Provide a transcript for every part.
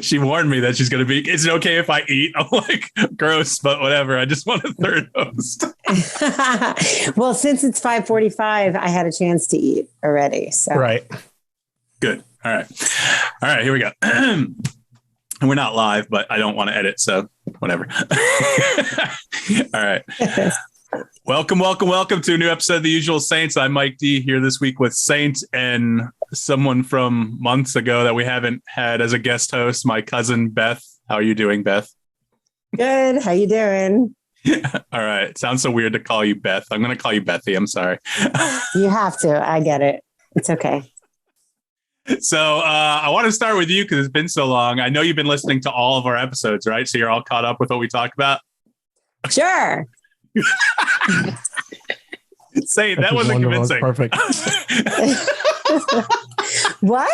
She warned me that she's going to be, is it okay if I eat? I'm like, gross, but whatever. I just want a third host. Well, since it's 5:45, I had a chance to eat already. So Right. Good. All right. All right, here we go. We're not live, but I don't want to edit, so whatever. All right. Welcome to a new episode of The Usual Saints. I'm Mike D here this week with Sainte and someone from months ago that we haven't had as a guest host, my cousin Beth. How are you doing, Beth? good. How you doing? All right. It sounds so weird to call you Beth. I'm going to call you Bethie. I'm sorry. You have to. I get it. It's okay. So I want to start with you because it's been so long. I know you've been listening to all of our episodes, right? So you're all caught up with what we talked about? Sure. Say that wasn't convincing. Perfect. What?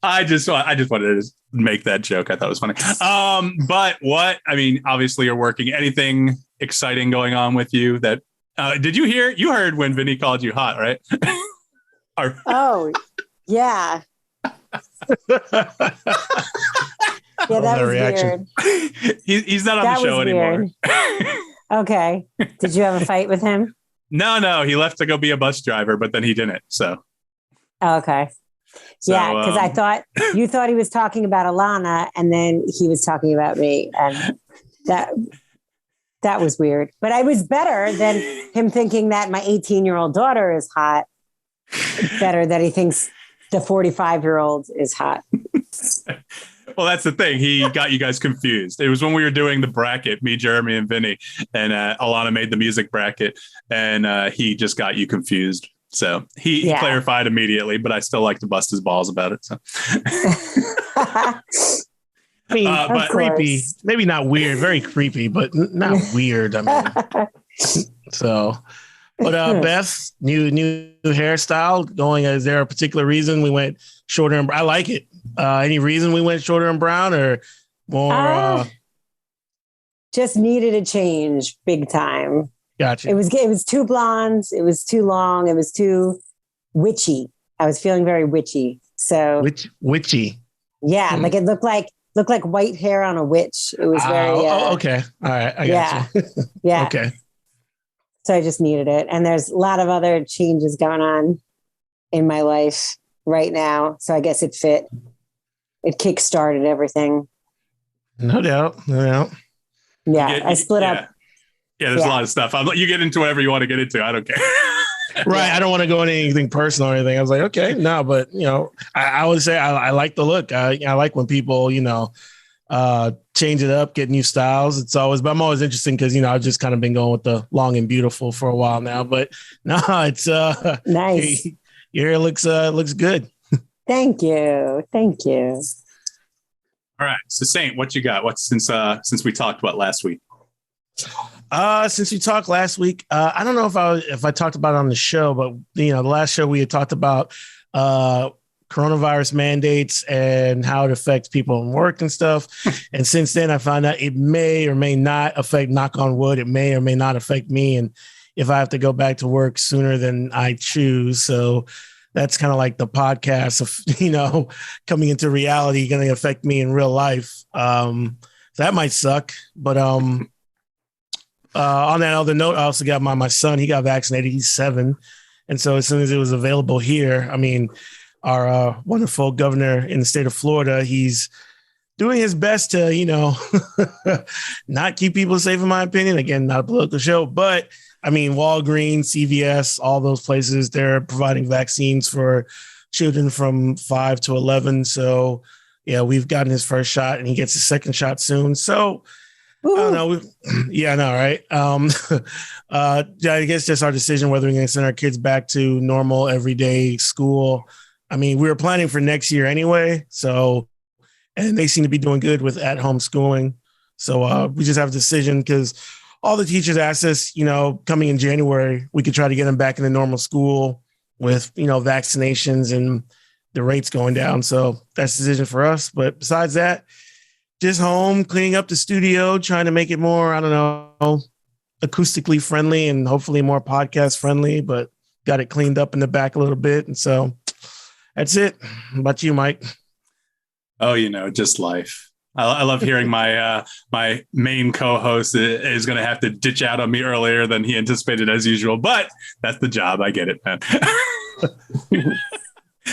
I just wanted to make that joke. I thought it was funny. But what? I mean, obviously you're working. Anything exciting going on with you? That did you hear? You heard when Vinny called you hot, right? Oh, yeah. Yeah, that was reaction. weird. He's not on the show anymore. Okay. Did you have a fight with him? No. He left to go be a bus driver, but then he didn't. So. Okay. So, yeah, because I thought you thought he was talking about Alana, and then he was talking about me, and that was weird. But I was better than him thinking that my 18-year-old daughter is hot. It's better that he thinks the 45-year-old is hot. Well, that's the thing. He got you guys confused. It was when we were doing the bracket, me, Jeremy, and Vinny, and Alana made the music bracket, and he just got you confused. So he clarified immediately, but I still like to bust his balls about it. So. I mean, but creepy, maybe not weird, very creepy, but not weird. I mean, so. But Beth, new hairstyle going. Is there a particular reason we went shorter? I like it. Any reason we went shorter and brown or more? Just needed a change, big time. Gotcha. It was too blonde. It was too long. It was too witchy. I was feeling very witchy. So witchy. Yeah, like it looked like white hair on a witch. It was very. Okay. All right. I got you. Yeah. Okay. So I just needed it. And there's a lot of other changes going on in my life right now. So I guess it fit. It kickstarted everything. No doubt. Yeah. I split up. Yeah, there's a lot of stuff. You get into whatever you want to get into. I don't care. Right. I don't want to go into anything personal or anything. I was like, okay, no, but I would say I like the look. I like when people, change it up, get new styles. But I'm always interested because, I've just kind of been going with the long and beautiful for a while now, but no, it's nice. Your hair looks good. Thank you. All right. So Sainte, what you got? What's since we talked about last week? Since we talked last week, I don't know if I talked about it on the show, but the last show we had talked about coronavirus mandates and how it affects people in work and stuff. And since then, I found out it may or may not affect, knock on wood, it may or may not affect me. And if I have to go back to work sooner than I choose. So that's kind of like the podcast of, coming into reality, going to affect me in real life. That might suck. But on that other note, I also got my son. He got vaccinated. He's 7. And so as soon as it was available here, I mean, our wonderful governor in the state of Florida, he's doing his best to, not keep people safe, in my opinion. Again, not a political show, but I mean, Walgreens, CVS, all those places, they're providing vaccines for children from 5 to 11. So yeah, we've gotten his first shot and he gets his second shot soon. So I don't know. Yeah, I know, right? I guess just our decision whether we're going to send our kids back to normal everyday school. I mean, we were planning for next year anyway. So, and they seem to be doing good with at-home schooling. So we just have a decision because all the teachers asked us, coming in January, we could try to get them back in the normal school with, vaccinations and the rates going down. So that's the decision for us. But besides that, just home, cleaning up the studio, trying to make it more, I don't know, acoustically friendly and hopefully more podcast friendly, but got it cleaned up in the back a little bit. And so That's it. How about you, Mike? Oh, just life. I love hearing my main co-host is going to have to ditch out on me earlier than he anticipated as usual, but that's the job. I get it, man.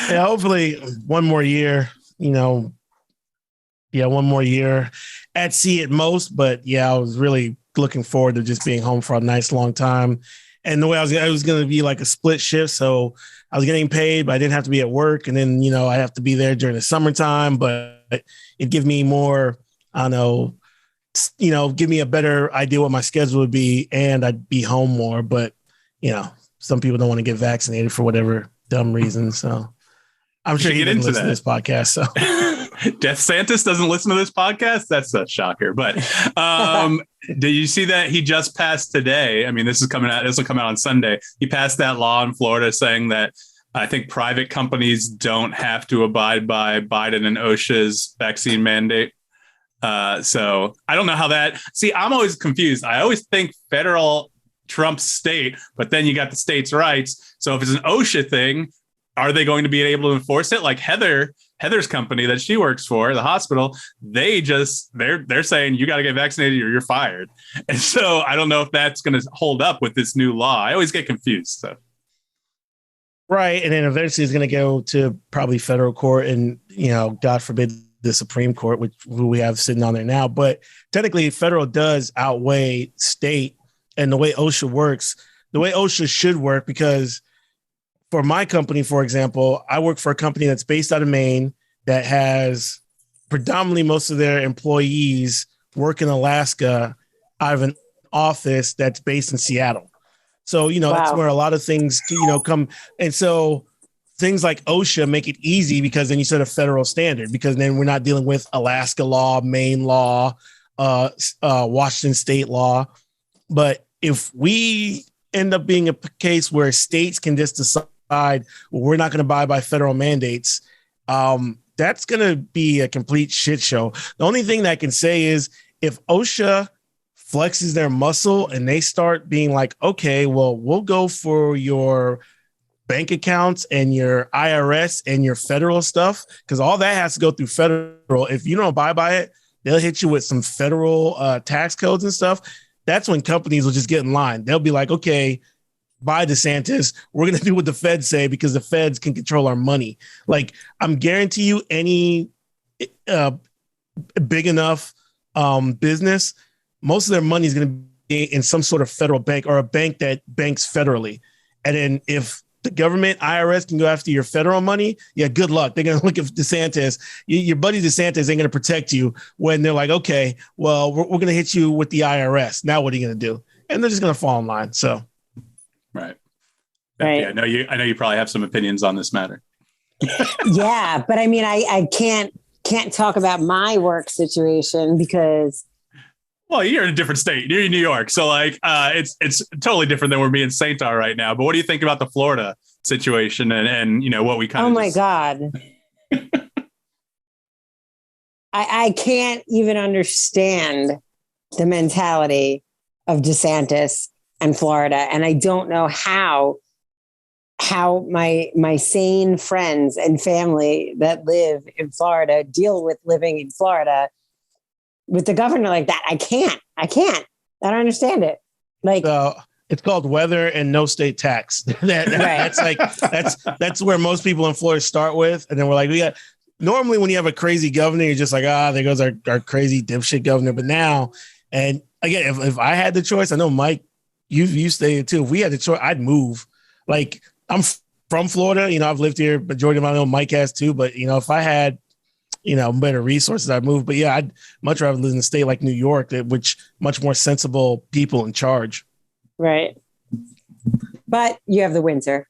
Yeah, hopefully one more year, one more year at sea at most. But yeah, I was really looking forward to just being home for a nice long time. And the way I was going to be like a split shift. So I was getting paid, but I didn't have to be at work. And then, I have to be there during the summertime, but it'd give me more, I don't know, give me a better idea what my schedule would be, and I'd be home more. But, some people don't want to get vaccinated for whatever dumb reason. So I'm sure he didn't listen to this podcast. So Death Santis doesn't listen to this podcast. That's a shocker. But did you see that he just passed today? I mean, this will come out on Sunday. He passed that law in Florida saying that I think private companies don't have to abide by Biden and OSHA's vaccine mandate. So I don't know how that. See, I'm always confused. I always think federal trumps state, but then you got the states' rights. So if it's an OSHA thing, are they going to be able to enforce it? Like Heather's company that she works for, the hospital, they're saying you got to get vaccinated or you're fired. And so I don't know if that's going to hold up with this new law. I always get confused. So. Right. And then eventually it's going to go to probably federal court and, God forbid, the Supreme Court, who we have sitting on there now. But technically federal does outweigh state, and the way OSHA works, the way OSHA should work, because for my company, for example, I work for a company that's based out of Maine that has predominantly most of their employees work in Alaska out of an office that's based in Seattle. So, That's where a lot of things, come. And so things like OSHA make it easy because then you set a federal standard, because then we're not dealing with Alaska law, Maine law, Washington state law. But if we end up being a case where states can just decide, well, we're not going to abide by federal mandates, that's going to be a complete shit show. The only thing that I can say is if OSHA flexes their muscle and they start being like, okay, well, we'll go for your bank accounts and your IRS and your federal stuff, because all that has to go through federal. If you don't abide by it, they'll hit you with some federal tax codes and stuff. That's when companies will just get in line. They'll be like, okay, by DeSantis, we're going to do what the feds say because the feds can control our money. Like, I'm guarantee you any big enough business, most of their money is going to be in some sort of federal bank or a bank that banks federally. And then if the government, IRS, can go after your federal money, yeah, good luck. They're going to look at DeSantis. Your buddy DeSantis ain't going to protect you when they're like, okay, well, we're going to hit you with the IRS. Now what are you going to do? And they're just going to fall in line. So, right. Bethie, I know you probably have some opinions on this matter. Yeah, but I mean, I can't talk about my work situation because. Well, you're in a different state. You're in New York. So it's totally different than where me and Sainte are right now. But what do you think about the Florida situation and what we kind of. Oh, my God. I can't even understand the mentality of DeSantis and Florida. And I don't know how my sane friends and family that live in Florida deal with living in Florida with the governor like that. I can't. I don't understand it. Like, it's called weather and no state tax. That's where most people in Florida start with. And then we're like, normally when you have a crazy governor, you're just like, there goes our crazy dipshit governor. But now, and again, if I had the choice, I know Mike, you stay here too. If we had the choice, I'd move. Like, I'm from Florida, I've lived here majority of my own. Mike has too, but if I had, better resources, I'd move. But yeah, I'd much rather live in a state like New York, which much more sensible people in charge. Right. But you have the winter.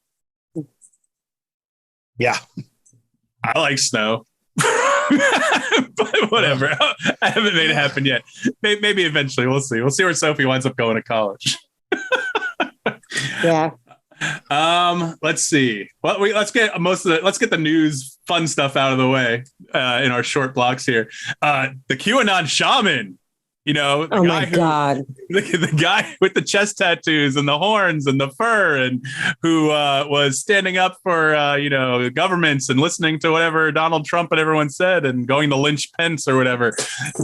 Yeah. I like snow. But whatever. I haven't made it happen yet. Maybe eventually. We'll see. We'll see where Sophie winds up going to college. Yeah. Let's see. Well, let's get the news, fun stuff out of the way in our short blocks here. The QAnon Shaman You know, Oh my God. The guy with the chest tattoos and the horns and the fur, and who was standing up for governments and listening to whatever Donald Trump and everyone said and going to lynch Pence or whatever.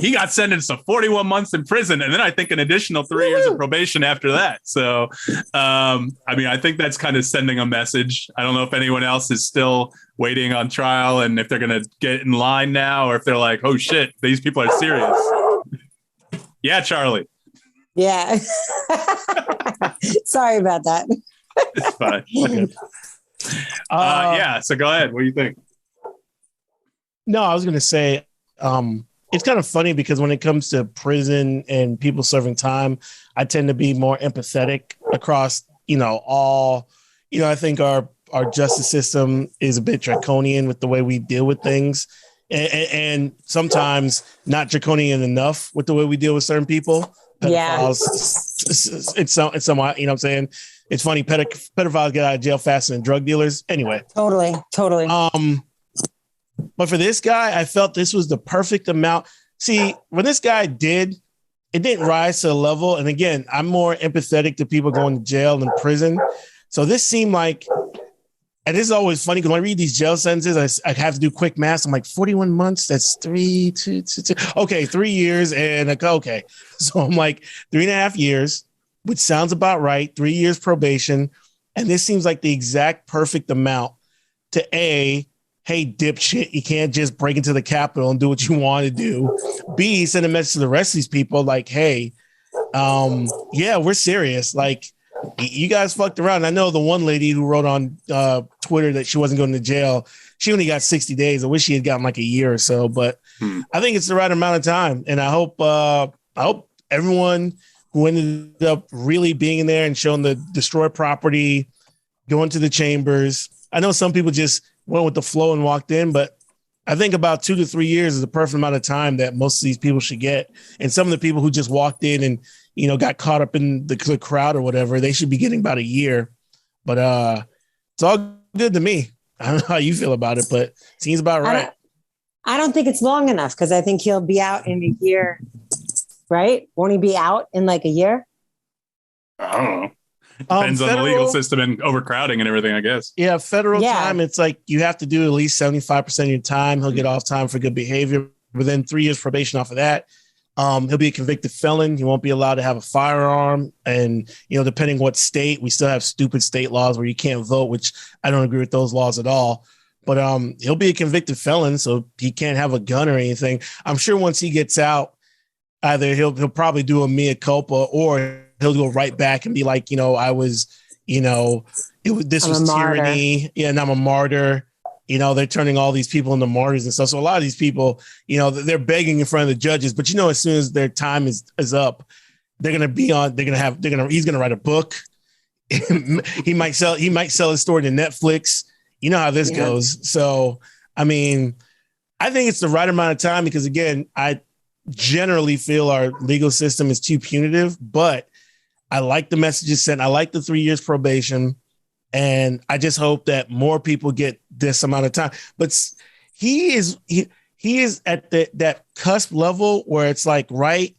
He got sentenced to 41 months in prison, and then I think an additional 3 years of probation after that. So, I think that's kind of sending a message. I don't know if anyone else is still waiting on trial and if they're going to get in line now, or if they're like, oh shit, these people are serious. Yeah, Charlie. Yeah. Sorry about that. It's fine. Okay. So go ahead. What do you think? No, I was going to say, it's kind of funny because when it comes to prison and people serving time, I tend to be more empathetic across, all, I think our justice system is a bit draconian with the way we deal with things. And sometimes not draconian enough with the way we deal with certain people. Pedophiles, it's somewhat, you know what I'm saying? It's funny. Pedophiles get out of jail faster than drug dealers. Anyway. Totally. But for this guy, I felt this was the perfect amount. See, when this guy it didn't rise to a level. And again, I'm more empathetic to people going to jail than prison. So this seemed like, and this is always funny because when I read these jail sentences, I have to do quick math. I'm like, 41 months, that's 3 years. And okay. So I'm like 3.5 years, which sounds about right. 3 years probation. And this seems like the exact perfect amount to hey, dipshit, you can't just break into the Capitol and do what you want to do. B, send a message to the rest of these people like, hey, we're serious. Like, you guys fucked around. I know the one lady who wrote on Twitter that she wasn't going to jail. She only got 60 days. I wish she had gotten like a year or so, but I think it's the right amount of time. And I hope everyone who ended up really being in there and showing the destroyed property, going to the chambers. I know some people just went with the flow and walked in, but I think about 2 to 3 years is the perfect amount of time that most of these people should get. And some of the people who just walked in and got caught up in the crowd or whatever, they should be getting about a year. But it's all good to me. I don't know how you feel about it, but it seems about right. I don't think it's long enough because I think he'll be out in a year, right? Won't he be out in like a year? I don't know. Depends on the legal system and overcrowding and everything, I guess. Yeah, federal time, it's like you have to do at least 75% of your time. He'll get off time for good behavior, but then 3 years probation off of that. He'll be a convicted felon. He won't be allowed to have a firearm. And, depending what state, we still have stupid state laws where you can't vote, which I don't agree with those laws at all. But he'll be a convicted felon, so he can't have a gun or anything. I'm sure once he gets out, either he'll probably do a mea culpa or he'll go right back and be like, I was, this was tyranny. Yeah, and I'm a martyr. They're turning all these people into martyrs and stuff. So a lot of these people, they're begging in front of the judges, but as soon as their time is up, he's going to write a book. he might sell his story to Netflix. You know how this goes. So, I think it's the right amount of time because again, I generally feel our legal system is too punitive, but I like the messages sent. I like the 3 years probation. And I just hope that more people get this amount of time. But he is at that cusp level where it's like, right,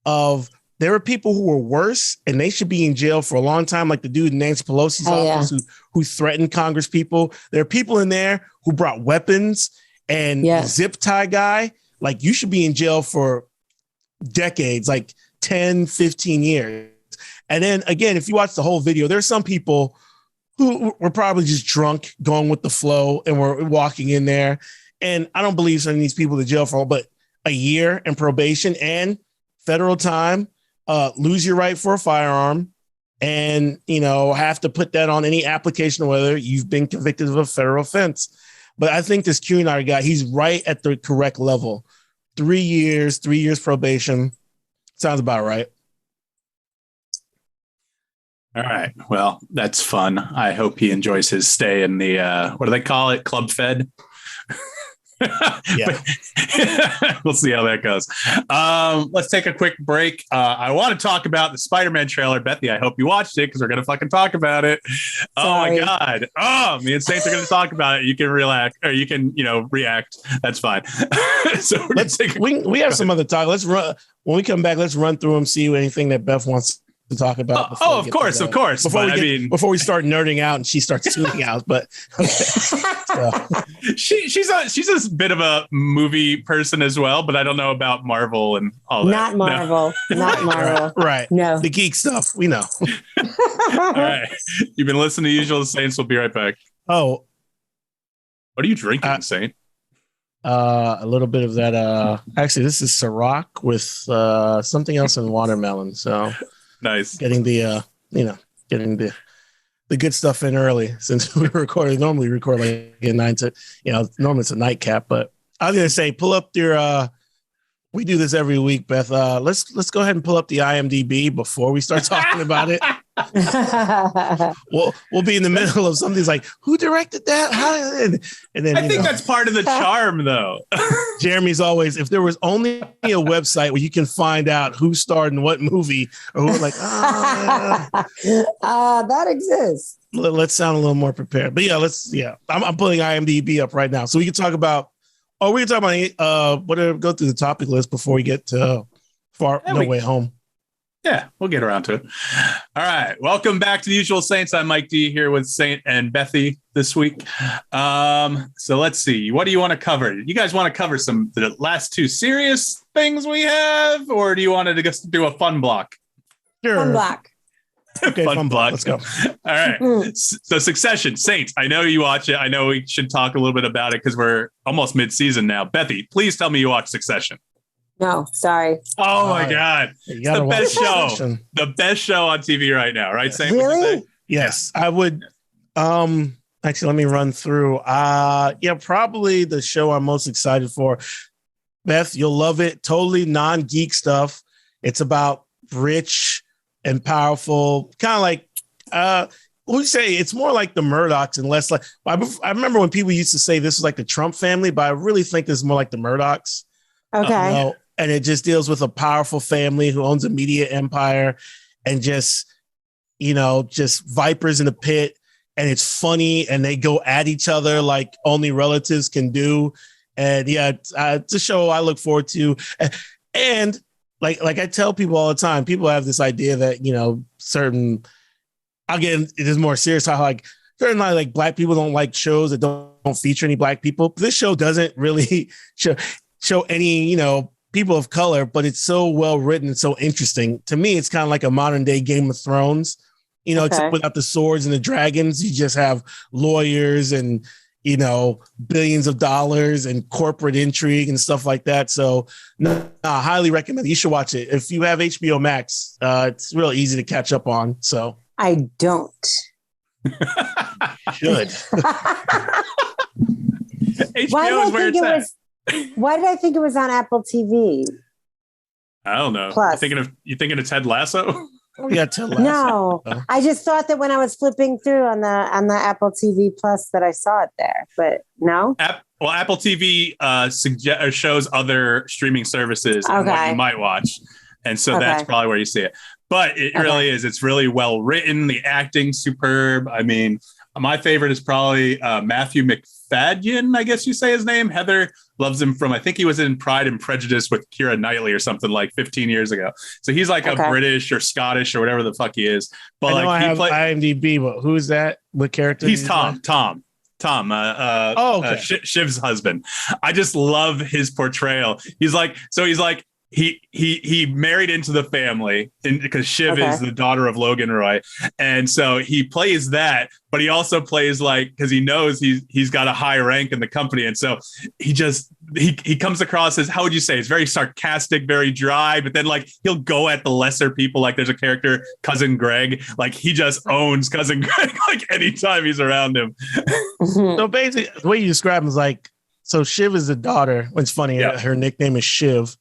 of there are people who were worse and they should be in jail for a long time, like the dude in Nancy Pelosi's office who threatened Congress people. There are people in there who brought weapons and zip tie guy. Like, you should be in jail for decades, like 10, 15 years. And then again, if you watch the whole video, there's some people who were probably just drunk, going with the flow, and were walking in there. And I don't believe sending these people to jail for but a year in probation and federal time, lose your right for a firearm, and have to put that on any application whether you've been convicted of a federal offense. But I think this QAnon guy, he's right at the correct level. 3 years probation. Sounds about right. All right. Well, that's fun. I hope he enjoys his stay in the, what do they call it? Club Fed? Yeah. We'll see how that goes. Let's take a quick break. I want to talk about the Spider-Man trailer. Bethie, I hope you watched it because we're going to fucking talk about it. Sorry. Oh my God. Oh, me and Sainte are going to talk about it. You can relax or you can, react. That's fine. So we have some other talk. Let's run when we come back. Let's run through them, see anything that Beth wants to talk about. Of course. Before we start nerding out and she starts tuning out, but okay. So. she's a bit of a movie person as well, but I don't know about Marvel and all that. Not Marvel. Right. No. The geek stuff. We know. All right. You've been listening to Usual Saints. We'll be right back. Oh. What are you drinking, Saint? A little bit of that. Actually, this is Ciroc with something else in watermelon. So nice. Getting the good stuff in early since we normally record like at 9 to, normally it's a nightcap. But I was gonna say, pull up your. We do this every week, Beth. Let's go ahead and pull up the IMDb before we start talking about it. We'll be in the middle of something's like, who directed that? And then I think that's part of the charm, though. Jeremy's always, if there was only a website where you can find out who starred in what movie, or who like, that exists. Let's sound a little more prepared. But I'm pulling IMDb up right now, so we can talk about. Oh, we can talk about whatever. Go through the topic list before we get to No Way Home. Yeah, we'll get around to it. All right. Welcome back to the Usual Saints. I'm Mike D here with Sainte and Bethie this week. So let's see. What do you want to cover? You guys want to cover the last two serious things we have, or do you want to just do a fun block? Sure. Fun block. Okay, fun block. Let's go. All right. So Succession, Saints. I know you watch it. I know we should talk a little bit about it because we're almost mid-season now. Bethie, please tell me you watch Succession. No, sorry. Oh my God. It's the best show. The best show on TV right now, right, Sainte? Really? Yes, I would. Actually, let me run through. Probably the show I'm most excited for. Beth, you'll love it. Totally non-geek stuff. It's about rich and powerful, kind of like we say it's more like the Murdochs and less like. I remember when people used to say this was like the Trump family, but I really think this is more like the Murdochs. Okay. And it just deals with a powerful family who owns a media empire and just vipers in the pit. And it's funny and they go at each other like only relatives can do. And it's a show I look forward to. And like I tell people all the time, people have this idea that, certain, again, it is more serious how like certain like black people don't like shows that don't feature any black people. This show doesn't really show any, people of color, but it's so well written and so interesting. To me, it's kind of like a modern day Game of Thrones, except without the swords and the dragons. You just have lawyers and, billions of dollars and corporate intrigue and stuff like that. So I highly recommend it. You should watch it. If you have HBO Max, it's real easy to catch up on. So I don't. Should. HBO is where it's at. Why did I think it was on Apple TV? I don't know. Plus. You thinking of Ted Lasso? Yeah, Ted Lasso. No, I just thought that when I was flipping through on the Apple TV Plus that I saw it there, but no. Apple TV shows other streaming services and what you might watch, and so that's probably where you see it. But it really is. It's really well written. The acting superb. I mean, my favorite is probably Matthew McFadden, I guess you say his name. Heather loves him from, I think he was in Pride and Prejudice with Keira Knightley or something like 15 years ago. So he's like a British or Scottish or whatever the fuck he is. But I know I have IMDb, but who is that? What character? He's Tom. Shiv's husband. I just love his portrayal. He's like, he married into the family because Shiv is the daughter of Logan Roy. And so he plays that, but he also plays like, because he knows he's got a high rank in the company. And so he comes across as, how would you say, he's very sarcastic, very dry, but then like he'll go at the lesser people. Like there's a character, Cousin Greg, like he just owns Cousin Greg like anytime he's around him. So basically the way you describe him is like, so Shiv is the daughter, which is funny. Yeah. Her nickname is Shiv.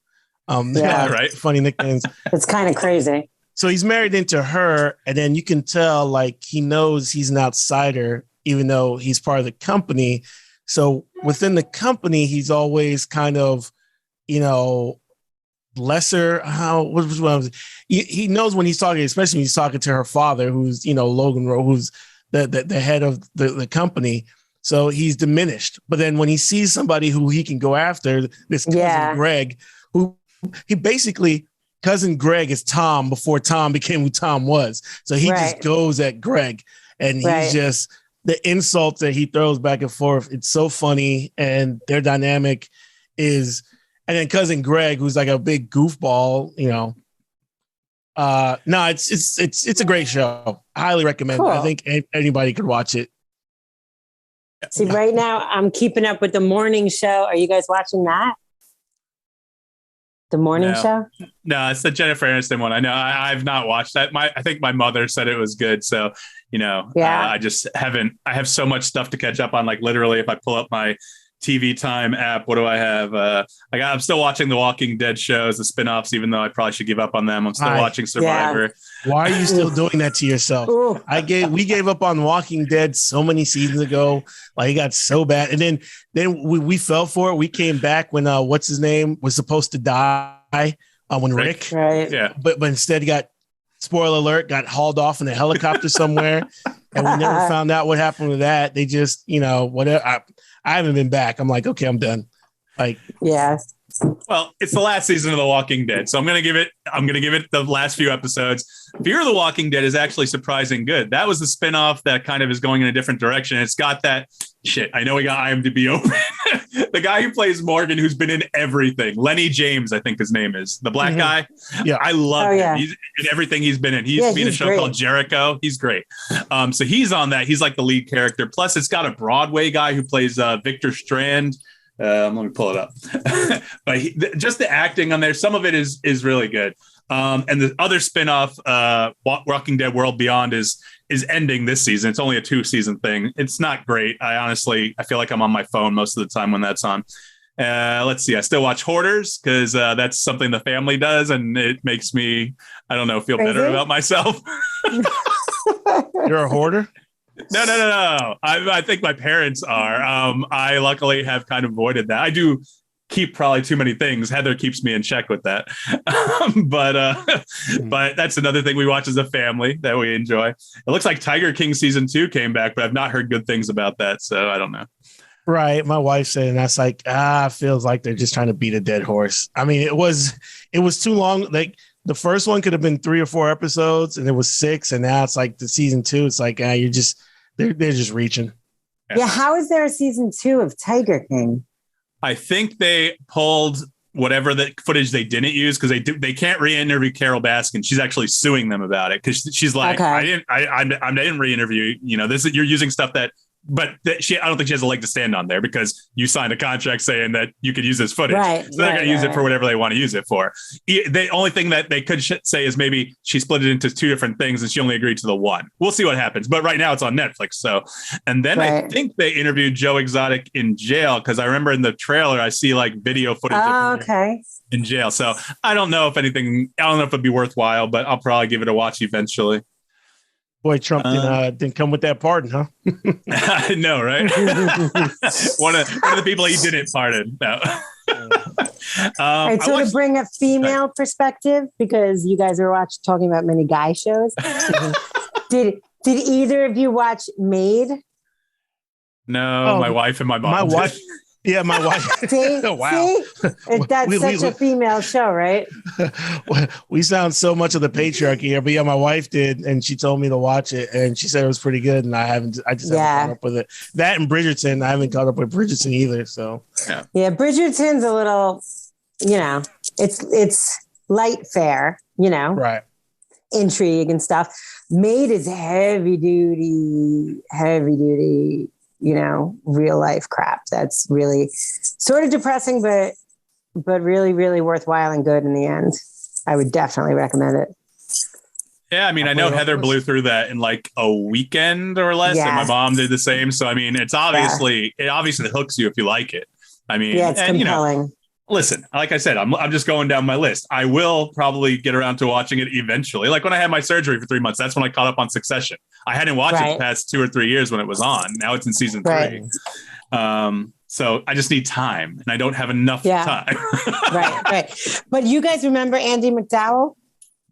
Right. Funny nicknames. It's kind of crazy. So he's married into her, and then you can tell like he knows he's an outsider, even though he's part of the company. So within the company, he's always kind of, lesser. He knows when he's talking, especially when he's talking to her father, who's, Logan Rowe, who's the head of the company. So he's diminished. But then when he sees somebody who he can go after, this cousin Greg, who he basically, cousin Greg is Tom before Tom became who Tom was. So he just goes at Greg, and he's just, the insults that he throws back and forth. It's so funny. And their dynamic is, and then cousin Greg, who's like a big goofball, no, it's a great show. I highly recommend it. I think anybody could watch it. See, right now I'm keeping up with the morning show. Are you guys watching that? The morning show? No, it's the Jennifer Aniston one. I know I've not watched that. I think my mother said it was good. So, I just haven't. I have so much stuff to catch up on. Like literally, if I pull up my TV Time app, what do I have? I'm still watching the Walking Dead shows, the spinoffs, even though I probably should give up on them. I'm still watching Survivor. Yeah. Why are you still doing that to yourself? We gave up on Walking Dead so many seasons ago. Like, it got so bad. And then we fell for it. We came back when what's his name was supposed to die, when Rick. Right. Yeah. But instead he got, spoiler alert, got hauled off in a helicopter somewhere. And we never found out what happened with that. They just, whatever. I haven't been back. I'm like, okay, I'm done. Like, yeah. Well, it's the last season of The Walking Dead, so I'm gonna give it the last few episodes. Fear of the Walking Dead is actually surprising good. That was the spinoff that kind of is going in a different direction. It's got that shit. I know we got IMDb open. The guy who plays Morgan, who's been in everything, Lenny James, I think his name is, the black guy. Yeah, I love him. He's in everything he's been in. He used to be in a show called Jericho. He's great. So he's on that. He's like the lead character. Plus, it's got a Broadway guy who plays Victor Strand. Let me pull it up. But just the acting on there, some of it is really good. And the other spinoff, Walking Dead World Beyond, is ending this season. It's only a 2-season thing. It's not great. I feel like I'm on my phone most of the time when that's on. Let's see. I still watch Hoarders because that's something the family does, and it makes me, I don't know, feel better about myself. You're a hoarder? No. I think my parents are. I luckily have kind of avoided that. I do keep probably too many things. Heather keeps me in check with that. But that's another thing we watch as a family that we enjoy. It looks like Tiger King season 2 came back, but I've not heard good things about that. So I don't know. Right. My wife said, and that's like, feels like they're just trying to beat a dead horse. I mean, it was too long. Like, the first one could have been 3 or 4 episodes, and it was 6. And now it's like the season 2. It's like, they're just reaching. Yeah. How is there a season 2 of Tiger King? I think they pulled whatever the footage they didn't use because they can't re-interview Carol Baskin. She's actually suing them about it because she's like, I didn't re-interview. You're using stuff that. But I don't think she has a leg to stand on there because you signed a contract saying that you could use this footage. Right, so they're going to use it for whatever they want to use it for. The only thing that they could say is maybe she split it into 2 different things and she only agreed to the one. We'll see what happens. But right now it's on Netflix. So, and then I think they interviewed Joe Exotic in jail because I remember in the trailer I see like video footage of her in jail. So I don't know if it'd be worthwhile, but I'll probably give it a watch eventually. Boy, Trump didn't come with that pardon, huh? I know, right? one of the people he didn't pardon. No. Right, so to bring a female perspective, because you guys are talking about many guy shows, did either of you watch Maid? No, my wife and my mom. My wife. Yeah, my wife. See? Oh, wow. See? That's such a female show, right? We sound so much of the patriarchy here, but yeah, my wife did, and she told me to watch it, and she said it was pretty good, and I just haven't caught up with it. That and Bridgerton, I haven't caught up with Bridgerton either. So yeah, Bridgerton's a little, it's light fare, right? Intrigue and stuff. Maid is heavy duty. Real life crap. That's really sort of depressing, but really, really worthwhile and good in the end. I would definitely recommend it. Yeah, I mean, I know Heather blew through that in like a weekend or less, and my mom did the same. So, I mean, it obviously hooks you if you like it. I mean, it's compelling. Listen, like I said, I'm just going down my list. I will probably get around to watching it eventually. Like when I had my surgery for 3 months, that's when I caught up on Succession. I hadn't watched it the past 2 or 3 years when it was on. Now it's in season 3. So I just need time, and I don't have enough time. Right. But you guys remember Andie MacDowell?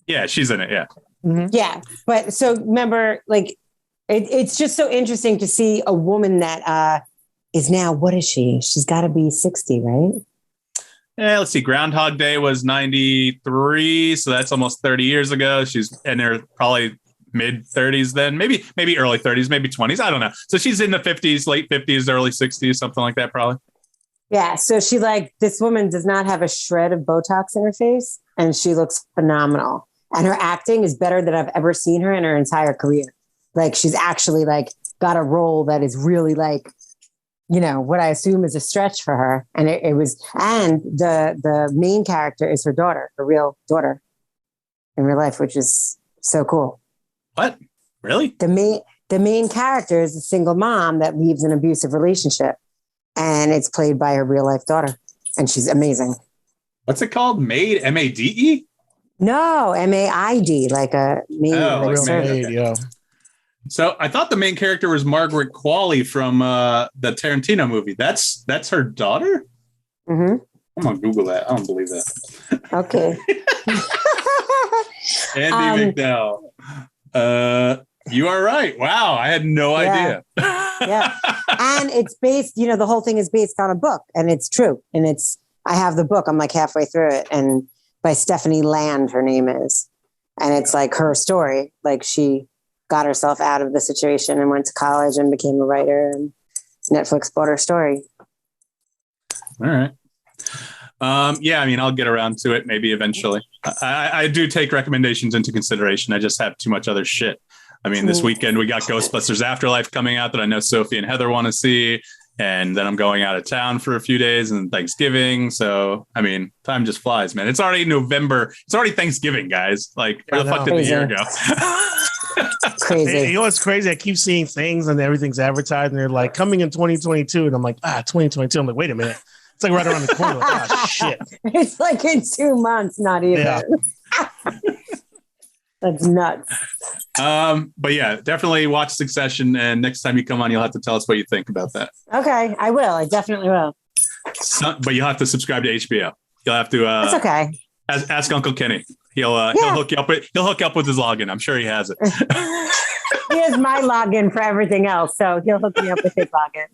Yeah, she's in it. Yeah. Mm-hmm. Yeah. But so remember, like, it's just so interesting to see a woman that is now, what is she? She's got to be 60, right? Yeah, let's see. Groundhog Day was 93, so that's almost 30 years ago. She's in her probably mid 30s then, maybe early 30s, maybe 20s. I don't know. So she's in the 50s, late 50s, early 60s, something like that, probably. Yeah. So she this woman does not have a shred of Botox in her face, and she looks phenomenal. And her acting is better than I've ever seen her in her entire career. Like, she's actually like got a role that is really like, you know, what I assume is a stretch for her. And it was, and the main character is her daughter, her real daughter in real life, which is so cool. What? Really? The main character is a single mom that leaves an abusive relationship, and it's played by her real life daughter, and she's amazing. What's it called? Maid? MADE? No, MAID, like a maid. Oh, like maid, yeah. So I thought the main character was Margaret Qualley from the Tarantino movie. That's her daughter? Mm-hmm. I'm gonna Google that. I don't believe that. Okay. Andie MacDowell. You are right. Wow, I had no idea. Yeah. And it's based, you know, the whole thing is based on a book, and it's true. And I have the book. I'm like halfway through it, and by Stephanie Land, her name is. And it's like her story. Like, she got herself out of the situation and went to college and became a writer, and Netflix bought her story. All right. Yeah, I mean, I'll get around to it maybe eventually. I do take recommendations into consideration. I just have too much other shit. I mean, this weekend we got Ghostbusters Afterlife coming out that I know Sophie and Heather want to see. And then I'm going out of town for a few days and Thanksgiving. So, I mean, time just flies, man. It's already November. It's already Thanksgiving, guys. Like, where the fuck did the year go? Crazy. You know what's crazy? I keep seeing things and everything's advertised and they're like coming in 2022. And I'm like, 2022. I'm like, wait a minute. It's like right around the corner. Like, shit. It's like in 2 months, not even. Yeah. That's nuts. But yeah, definitely watch Succession. And next time you come on, you'll have to tell us what you think about that. Okay, I will. I definitely will. But you'll have to subscribe to HBO. You'll have to. It's okay. Ask Uncle Kenny. He'll hook you up with his login. I'm sure he has it. He has my login for everything else, so he'll hook me up with his login.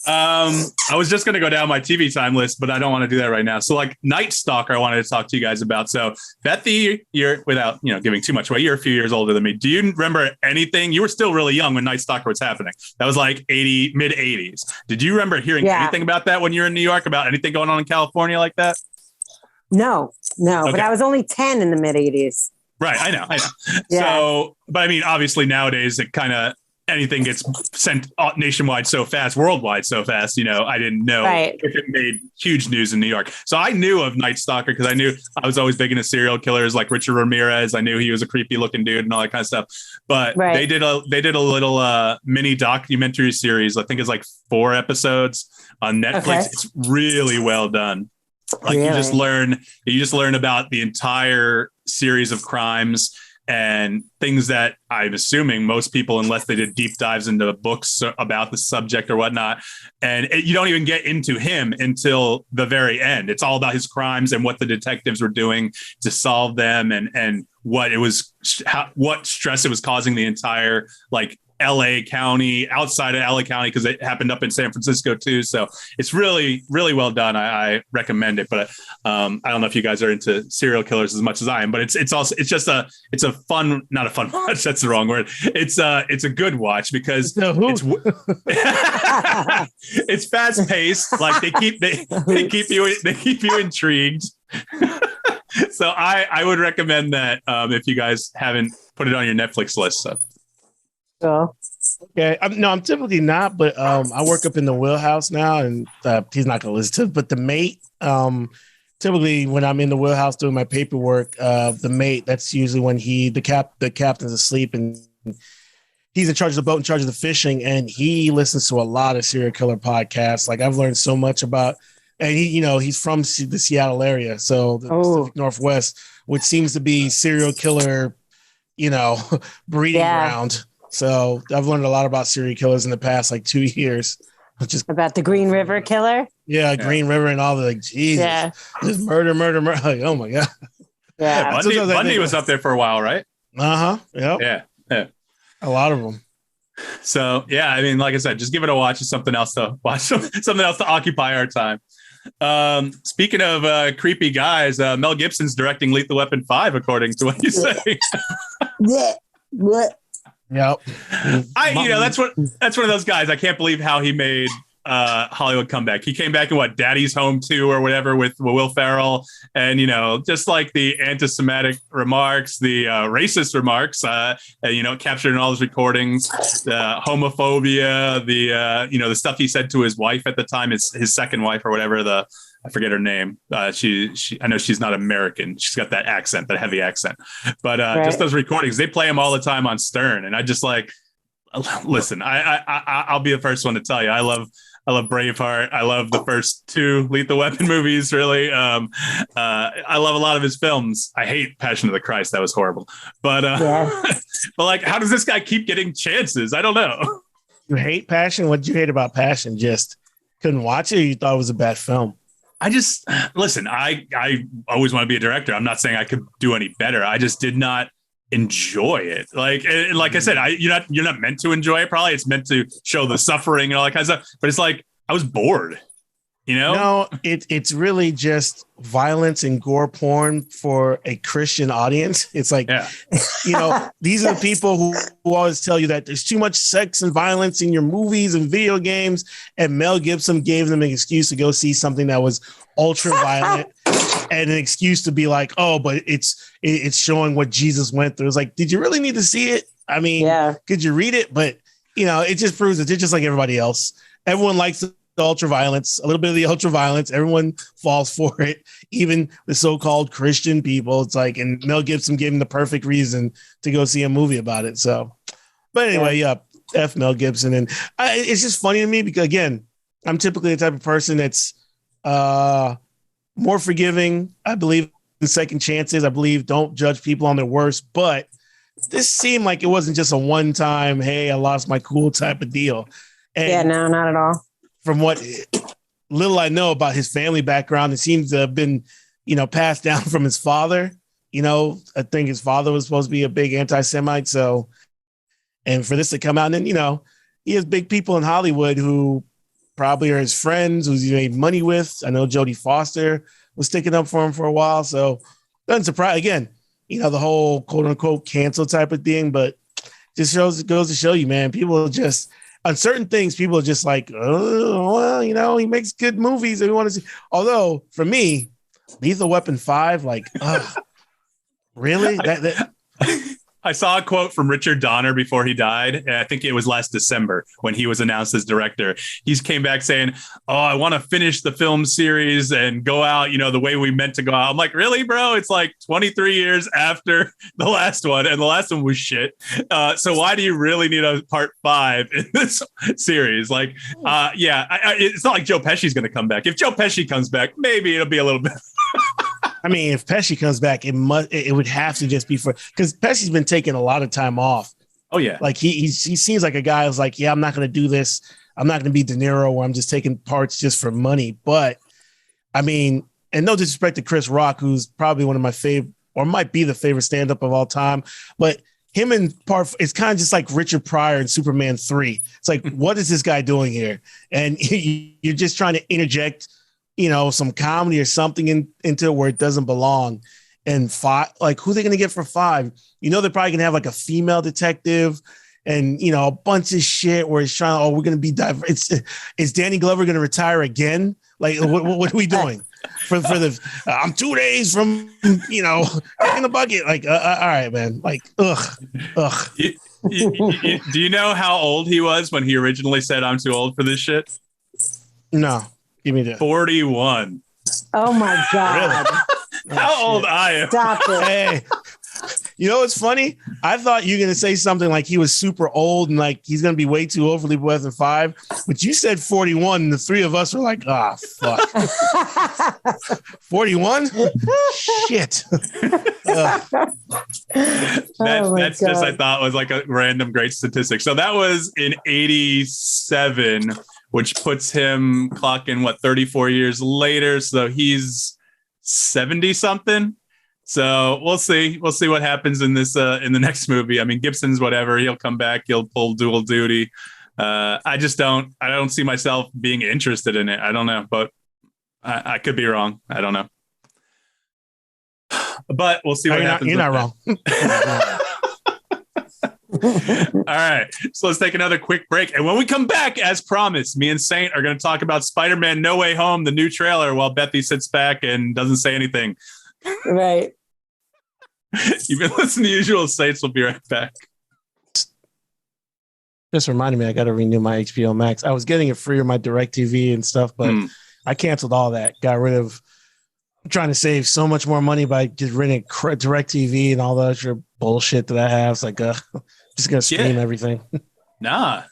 I was just going to go down my TV time list, but I don't want to do that right now. So, like, Night Stalker, I wanted to talk to you guys about. So, Bethie, you're, without giving too much away, you're a few years older than me. Do you remember anything? You were still really young when Night Stalker was happening. That was like mid 80s. Did you remember hearing anything about that when you were in New York, about anything going on in California like that? No, okay. But I was only 10 in the mid 80s. Right. I know. Yeah. So, but I mean, obviously nowadays it kind of, anything gets sent nationwide so fast, worldwide so fast, I didn't know if it made huge news in New York. So I knew of Night Stalker because I knew I was always big into serial killers like Richard Ramirez. I knew he was a creepy looking dude and all that kind of stuff. But they did a little mini documentary series. I think it's like 4 episodes on Netflix. Okay. It's really well done. Like you just learn about the entire series of crimes and things that I'm assuming most people, unless they did deep dives into books about the subject or whatnot, and you don't even get into him until the very end. It's all about his crimes and what the detectives were doing to solve them, and what it was, what stress it was causing the entire LA County, outside of LA County, because it happened up in San Francisco too. So it's really, really well done. I recommend it. But I don't know if you guys are into serial killers as much as I am, but it's a fun, not a fun watch. That's the wrong word. It's a good watch because it's fast paced. Like they keep you intrigued. So I would recommend that if you guys haven't put it on your Netflix list. So. Okay. I'm typically not, but I work up in the wheelhouse now, and he's not going to listen to it. But the mate, typically when I'm in the wheelhouse doing my paperwork, the mate, that's usually when the captain's asleep and he's in charge of the boat, in charge of the fishing, and he listens to a lot of serial killer podcasts. Like I've learned so much about, and he's from the Seattle area, so the Pacific Northwest, which seems to be serial killer, breeding ground. So I've learned a lot about serial killers in the past 2 years. Just about the Green River Killer. Yeah, Green River and all the like, Jesus, just murder. Like, oh my god. Yeah, Bundy was up there for a while, right? Yep. Yeah. A lot of them. So yeah, I mean, like I said, just give it a watch. It's something else to watch. Something else to occupy our time. Speaking of creepy guys, Mel Gibson's directing Lethal Weapon 5, according to what you say. What? Yep. That's one of those guys. I can't believe how he made Hollywood comeback. He came back in Daddy's Home 2 or whatever with Will Ferrell, and just like the anti-Semitic remarks, the racist remarks, captured in all his recordings, the homophobia, the stuff he said to his wife at the time, his second wife or whatever. I forget her name. I know she's not American. She's got that accent, that heavy accent. But just those recordings, they play them all the time on Stern, and I just like listen. I'll be the first one to tell you, I love Braveheart. I love the first 2 Lethal Weapon movies, really. I love a lot of his films. I hate Passion of the Christ. That was horrible. But but like, how does this guy keep getting chances? I don't know. You hate Passion? What did you hate about Passion? Just couldn't watch it, or you thought it was a bad film? I just listen, I always want to be a director. I'm not saying I could do any better. I just did not enjoy it. Like I said, you're not meant to enjoy it. Probably it's meant to show the suffering and all that kind of stuff. But it's like I was bored. No, it's really just violence and gore porn for a Christian audience. It's like, these are the people who always tell you that there's too much sex and violence in your movies and video games. And Mel Gibson gave them an excuse to go see something that was ultra violent and an excuse to be like, oh, but it's showing what Jesus went through. It's like, did you really need to see it? I mean, could you read it? But, it just proves that they're just like everybody else. Everyone likes the ultra violence, a little bit of the ultra violence. Everyone falls for it, even the so-called Christian people. It's like, and Mel Gibson gave him the perfect reason to go see a movie about it. So, but anyway, F Mel Gibson. And it's just funny to me because, again, I'm typically the type of person that's more forgiving. I believe in second chances. I believe don't judge people on their worst. But this seemed like it wasn't just a one-time, hey, I lost my cool type of deal. And no, not at all. From what little I know about his family background, it seems to have been, passed down from his father. I think his father was supposed to be a big anti-Semite. So, and for this to come out, and then, he has big people in Hollywood who probably are his friends, who's made money with. I know Jodie Foster was sticking up for him for a while. So, doesn't surprise, again, the whole quote unquote cancel type of thing, but just goes to show you, man, people are just, on certain things, people are just like, oh, well, he makes good movies and we want to see. Although for me, Lethal Weapon 5, like, really? I saw a quote from Richard Donner before he died. And I think it was last December when he was announced as director. He came back saying, oh, I want to finish the film series and go out, the way we meant to go out. I'm like, really, bro? It's like 23 years after the last one, and the last one was shit. So why do you really need a part 5 in this series? Like, it's not like Joe Pesci's going to come back. If Joe Pesci comes back, maybe it'll be a little bit. I mean, if Pesci comes back, it would have to just be because Pesci's been taking a lot of time off. Oh yeah. Like he seems like a guy who's like, yeah, I'm not going to do this. I'm not going to be De Niro where I'm just taking parts just for money. But I mean, and no disrespect to Chris Rock, who's probably one of my favorite, or might be the favorite stand-up of all time, but him and it's kind of just like Richard Pryor in Superman 3. It's like, what is this guy doing here? And you're just trying to interject some comedy or something into where it doesn't belong. And 5, like, who are they going to get for 5? They're probably going to have like a female detective and, a bunch of shit where it's trying, we're going to be diverse. Is Danny Glover going to retire again? Like, what are we doing for the, I'm 2 days from, in the bucket. Like, all right, man. Like, ugh. Do you know how old he was when he originally said, I'm too old for this shit? No. Give me that. 41. Oh my God. Really? How old I am. Stop it. Hey, what's funny? I thought you were going to say something like he was super old and like he's going to be way too old for Lethal Weapon 5. But you said 41 and the three of us were like, fuck. 41? Shit. That's just, I thought, was like a random great statistic. So that was in 87 which puts him clocking 34 years later. So he's 70 something. So we'll see. We'll see what happens in this in the next movie. I mean, Gibson's whatever. He'll come back. He'll pull dual duty. I don't see myself being interested in it. I don't know, but I could be wrong. I don't know. But we'll see what happens. You're not wrong. All right. So let's take another quick break. And when we come back, as promised, me and Saint are going to talk about Spider-Man No Way Home, the new trailer, while Bethie sits back and doesn't say anything. Right. You've been listening to Usual Saints. We'll be right back. Just reminded me, I got to renew my HBO Max. I was getting it free on my DirecTV and stuff, but I canceled all that. Got rid of. I'm trying to save so much more money by just renting DirecTV and all the other bullshit that I have. It's like, just gonna stream everything. Nah,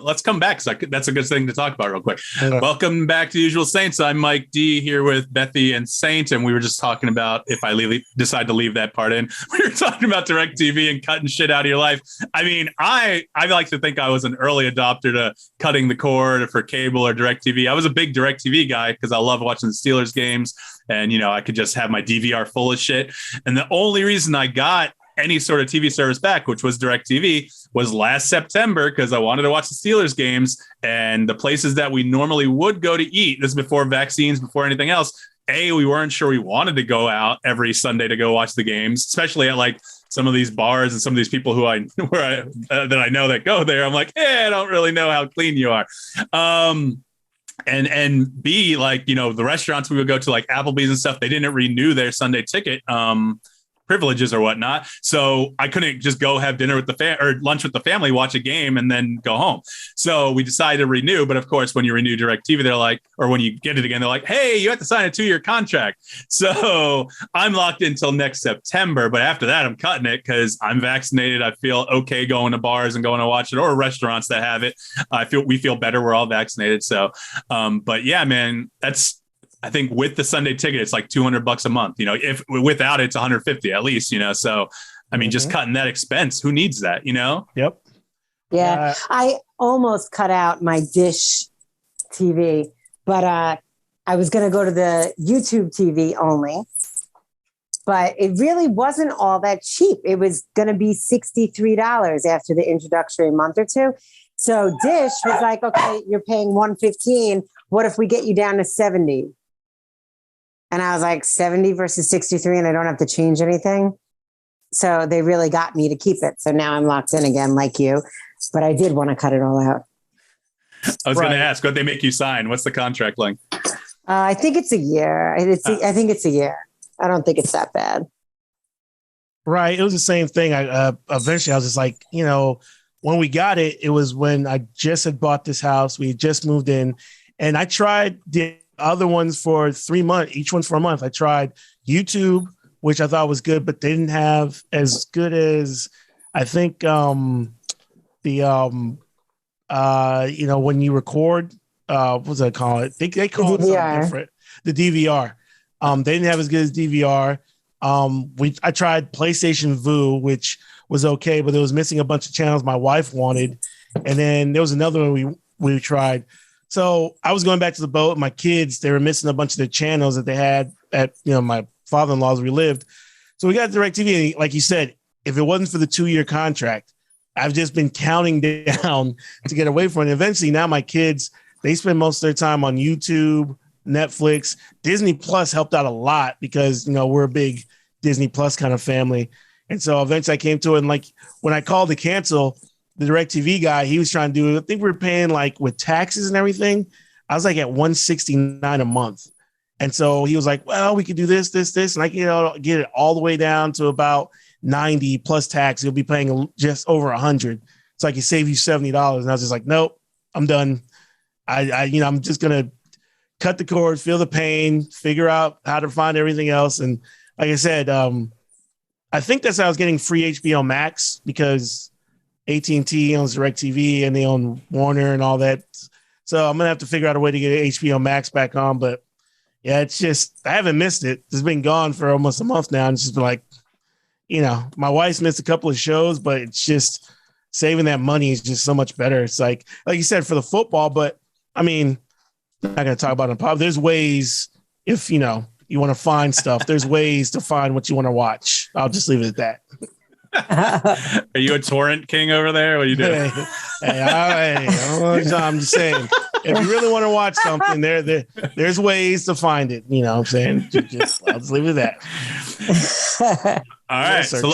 let's come back. That's a good thing to talk about real quick. Okay. Welcome back to Usual Saints. I'm Mike D here with Bethie and Saint, and we were just talking about if I decide to leave that part in. We were talking about DirecTV and cutting shit out of your life. I mean, I like to think I was an early adopter to cutting the cord for cable or DirecTV. I was a big DirecTV guy because I love watching the Steelers games, and I could just have my DVR full of shit. And the only reason I got any sort of TV service back, which was DirecTV, was last September because I wanted to watch the Steelers games, and the places that we normally would go to eat, this is before vaccines, before anything else, we weren't sure we wanted to go out every Sunday to go watch the games, especially at like some of these bars and some of these people that I know that go there. I'm like, I don't really know how clean you are. And B, like, the restaurants we would go to, like Applebee's and stuff, they didn't renew their Sunday ticket privileges or whatnot. So I couldn't just go have dinner with or lunch with the family, watch a game, and then go home. So we decided to renew. But of course, when you renew DirecTV, they're like, or when you get it again, they're like, hey, you have to sign a 2-year contract. So I'm locked until next September. But after that, I'm cutting it because I'm vaccinated. I feel okay going to bars and going to watch it, or restaurants that have it. We feel better. We're all vaccinated. So, but yeah, man, I think with the Sunday ticket, it's like $200 a month. If without it, it's 150 at least. So, I mean, just cutting that expense. Who needs that? Yep. Yeah, I almost cut out my Dish TV, but I was going to go to the YouTube TV only. But it really wasn't all that cheap. It was going to be $63 after the introductory month or two. So Dish was like, okay, you're paying $115. What if we get you down to 70? And I was like, 70 versus 63, and I don't have to change anything. So they really got me to keep it. So now I'm locked in again, like you. But I did want to cut it all out. I was going to ask what they make you sign. What's the contract length? I think it's a year. I think it's a year. I don't think it's that bad. Right. It was the same thing. Eventually I was just like, when we got it, it was when I just had bought this house. We had just moved in, and I tried the other ones for 3 months, each one's for a month. I tried YouTube, which I thought was good, but they didn't have as good as, I think, when you record, what's that call it? They call it something different. The DVR. They didn't have as good as DVR. I tried PlayStation Vue, which was okay, but it was missing a bunch of channels my wife wanted. And then there was another one we tried. So I was going back to the boat with my kids. They were missing a bunch of the channels that they had at, my father-in-law's we lived. So we got DirecTV. And like you said, if it wasn't for the 2-year contract, I've just been counting down to get away from it. Eventually now my kids, they spend most of their time on YouTube, Netflix. Disney Plus helped out a lot because, we're a big Disney Plus kind of family. And so eventually I came to it. And like when I called to cancel, the DirecTV guy, he was trying to do it. I think we were paying like with taxes and everything. I was like at $169 a month. And so he was like, well, we could do this. And I can get it all the way down to about 90 plus tax. You'll be paying just over 100. So I can save you $70. And I was just like, nope, I'm done. I'm just going to cut the cord, feel the pain, figure out how to find everything else. And like I said, I think that's how I was getting free HBO Max because AT&T owns DirecTV and they own Warner and all that. So I'm going to have to figure out a way to get HBO Max back on. But yeah, it's just, I haven't missed it. It's been gone for almost a month now. And it's just been like, my wife's missed a couple of shows, but it's just saving that money is just so much better. It's like you said, for the football, but I mean, I'm not going to talk about it in pub. There's ways, if you know, you want to find stuff, there's ways to find what you want to watch. I'll just leave it at that. Are you a torrent king over there? What are you doing? I'm just saying, if you really want to watch something, there's ways to find it. You know what I'm saying? I'll just leave it at that. All right. So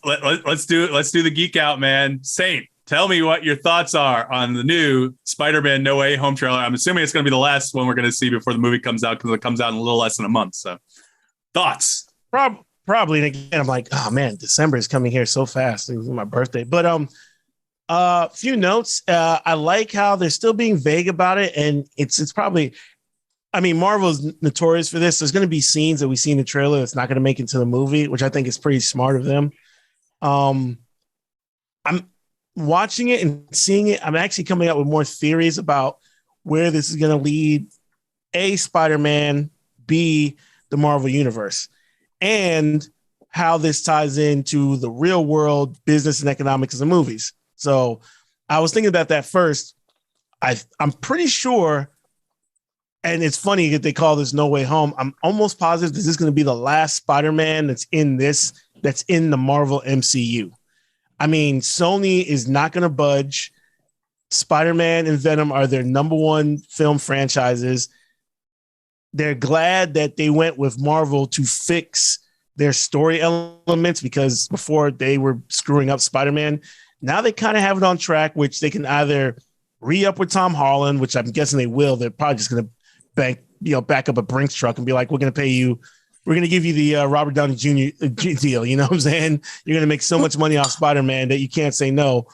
let's do the geek out, man. Sainte, tell me what your thoughts are on the new Spider-Man No Way Home trailer. I'm assuming it's going to be the last one we're going to see before the movie comes out, because it comes out in a little less than a month. So thoughts? Probably. And again, I'm like, oh man, December is coming here so fast. It was my birthday. But few notes. I like how they're still being vague about it. And it's probably, I mean, Marvel is notorious for this. There's going to be scenes that we see in the trailer that's not going to make it into the movie, which I think is pretty smart of them. I'm watching it and seeing it. I'm actually coming up with more theories about where this is going to lead. A, Spider-Man, B, the Marvel Universe, and how this ties into the real world business and economics of the movies. So I was thinking about that first. I'm pretty sure, and it's funny that they call this No Way Home. I'm almost positive this is going to be the last Spider-Man that's in the Marvel MCU. I mean, Sony is not going to budge. Spider-Man and Venom are their number one film franchises. They're glad that they went with Marvel to fix their story elements, because before they were screwing up Spider-Man. Now they kind of have it on track, which they can either re-up with Tom Holland, which I'm guessing they will. They're probably just going to back up a Brinks truck and be like, we're going to pay you. We're going to give you the Robert Downey Jr. deal. You know what I'm saying? You're going to make so much money off Spider-Man that you can't say no.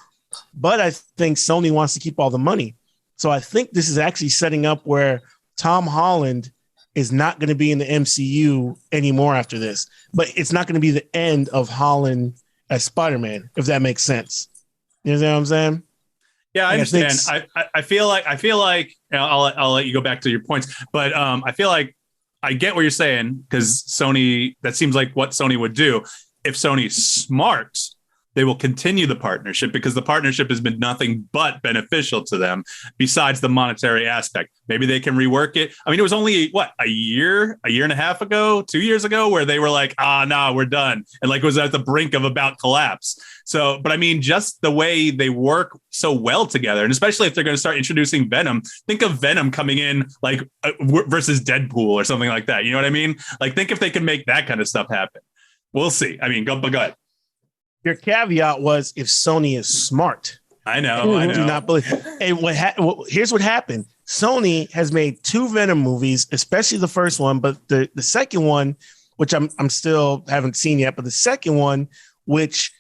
But I think Sony wants to keep all the money. So I think this is actually setting up where Tom Holland is not going to be in the MCU anymore after this. But it's not going to be the end of Holland as Spider-Man, if that makes sense. You know what I'm saying? Yeah, I understand. I feel like I'll let you go back to your points, but I feel like I get what you're saying, because Sony, that seems like what Sony would do. If Sony's smart, they will continue the partnership, because the partnership has been nothing but beneficial to them besides the monetary aspect. Maybe they can rework it. I mean, it was only a year and a half ago, 2 years ago, where they were like, we're done. And like, it was at the brink of about collapse. So, but I mean, just the way they work so well together, and especially if they're going to start introducing Venom, think of Venom coming in like versus Deadpool or something like that. You know what I mean? Like, think if they can make that kind of stuff happen. We'll see. I mean, go ahead. Your caveat was if Sony is smart. I know. Do not believe. And here's what happened. Sony has made 2 Venom movies, especially the first one, but the second one, which I'm still haven't seen yet, but the second one, which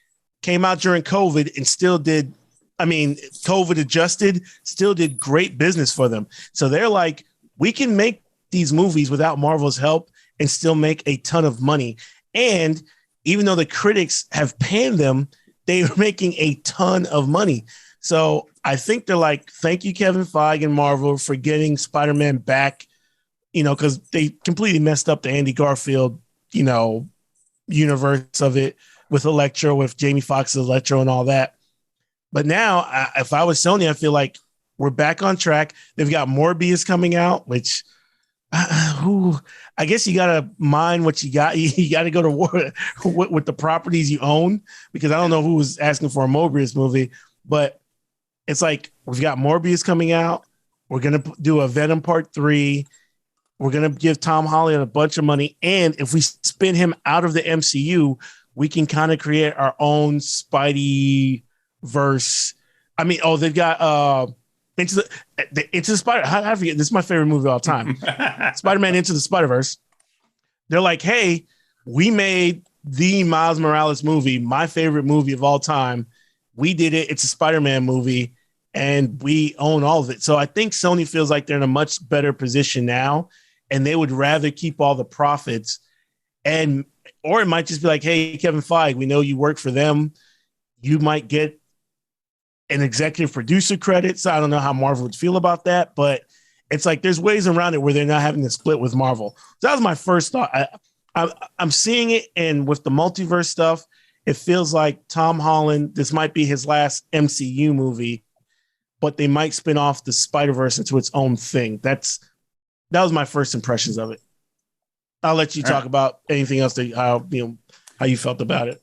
came out during COVID and still did, I mean, COVID adjusted, still did great business for them. So they're like, we can make these movies without Marvel's help and still make a ton of money. And even though the critics have panned them, they are making a ton of money. So I think they're like, thank you, Kevin Feige and Marvel, for getting Spider-Man back, because they completely messed up the Andy Garfield, universe of it with Electro, with Jamie Foxx's Electro and all that. But now, if I was Sony, I feel like we're back on track. They've got Morbius coming out, which I guess you got to mind what you got. You got to go to war with the properties you own, because I don't know who was asking for a Morbius movie, but it's like, we've got Morbius coming out. We're going to do a Venom Part 3. We're going to give Tom Holland a bunch of money. And if we spin him out of the MCU, we can kind of create our own Spidey verse. I mean, they've got, Into the Spider. I forget. This is my favorite movie of all time. Spider-Man Into the Spider-Verse. They're like, hey, we made the Miles Morales movie, my favorite movie of all time. We did it. It's a Spider-Man movie, and we own all of it. So I think Sony feels like they're in a much better position now, and they would rather keep all the profits. Or it might just be like, hey, Kevin Feige, we know you work for them. You might get an executive producer credit. So I don't know how Marvel would feel about that, but it's like there's ways around it where they're not having to split with Marvel. So that was my first thought. I'm seeing it, and with the multiverse stuff, it feels like Tom Holland, this might be his last MCU movie. but they might spin off the Spider-Verse into its own thing. That was my first impressions of it. I'll let you talk about anything else that how you felt about it.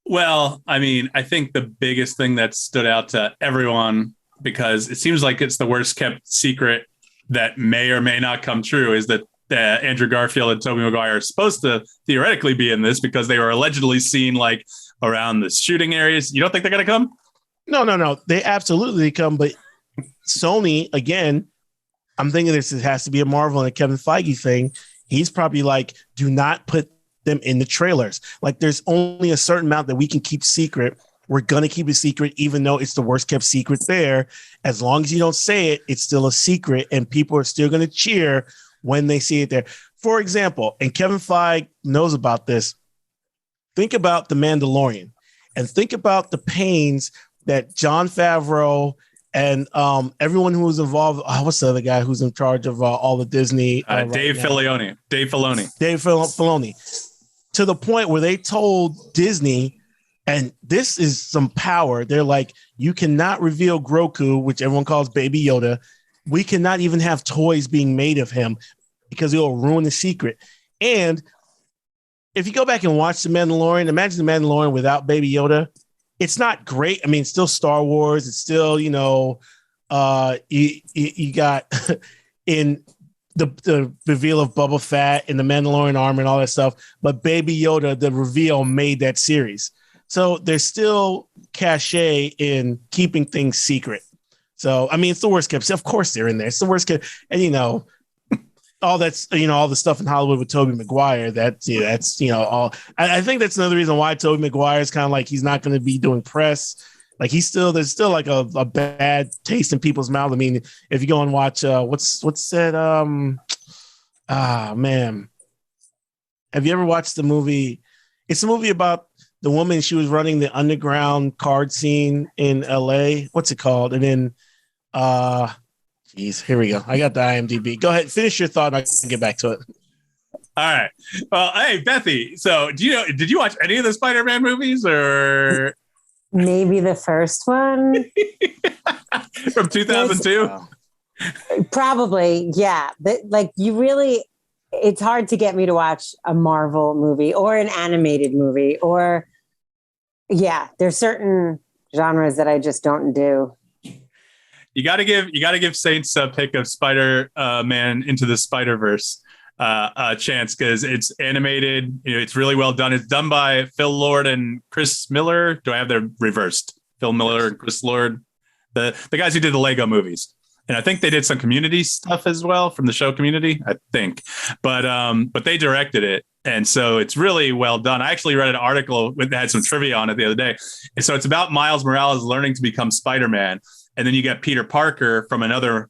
Well, I mean, I think the biggest thing that stood out to everyone, because it seems like it's the worst kept secret that may or may not come true, is that Andrew Garfield and Tobey Maguire are supposed to theoretically be in this because they were allegedly seen like around the shooting areas. You don't think they're going to come? No. They absolutely come. But Sony, again, I'm thinking this has to be a Marvel and a Kevin Feige thing. He's probably like, do not put them in the trailers. Like, there's only a certain amount that we can keep secret. We're going to keep it secret, even though it's the worst kept secret there. As long as you don't say it, it's still a secret, and people are still going to cheer when they see it there. For example, and Kevin Feige knows about this, think about The Mandalorian and think about the pains that Jon Favreau and everyone who was involved. What's the other guy who's in charge of all the Disney? Dave Filoni. Dave Filoni. To the point where they told Disney, and this is some power. They're like, you cannot reveal Grogu, which everyone calls Baby Yoda. We cannot even have toys being made of him because it will ruin the secret. And if you go back and watch The Mandalorian, imagine The Mandalorian without Baby Yoda. It's not great. I mean, it's still Star Wars. It's still, you got in the reveal of Boba Fett and the Mandalorian armor and all that stuff. But Baby Yoda, the reveal, made that series. So there's still cachet in keeping things secret. So, I mean, it's the worst kept. Of course they're in there. It's the worst kept. And, all that's, all the stuff in Hollywood with Tobey Maguire, all. I think that's another reason why Tobey Maguire is kind of like, he's not going to be doing press. Like there's still like a bad taste in people's mouth. I mean, if you go and watch, what's that? Man, have you ever watched the movie? It's a movie about the woman. She was running the underground card scene in LA. What's it called? And then, here we go. I got the IMDb. Go ahead, finish your thought. And I can get back to it. All right. Well, hey, Bethie. So, did you watch any of the Spider-Man movies, or maybe the first one from 2002? Probably, yeah. But like, it's hard to get me to watch a Marvel movie or an animated movie, or there's certain genres that I just don't do. You got to give Sainte's pick of Spider-Man Into the Spider-Verse a chance, because it's animated. It's really well done. It's done by Phil Lord and Chris Miller. Do I have them reversed? Phil Miller and Chris Lord, the guys who did the Lego movies, and I think they did some Community stuff as well from the show Community, I think. But they directed it, and so it's really well done. I actually read an article that had some trivia on it the other day, and so it's about Miles Morales learning to become Spider-Man. And then you get Peter Parker from another,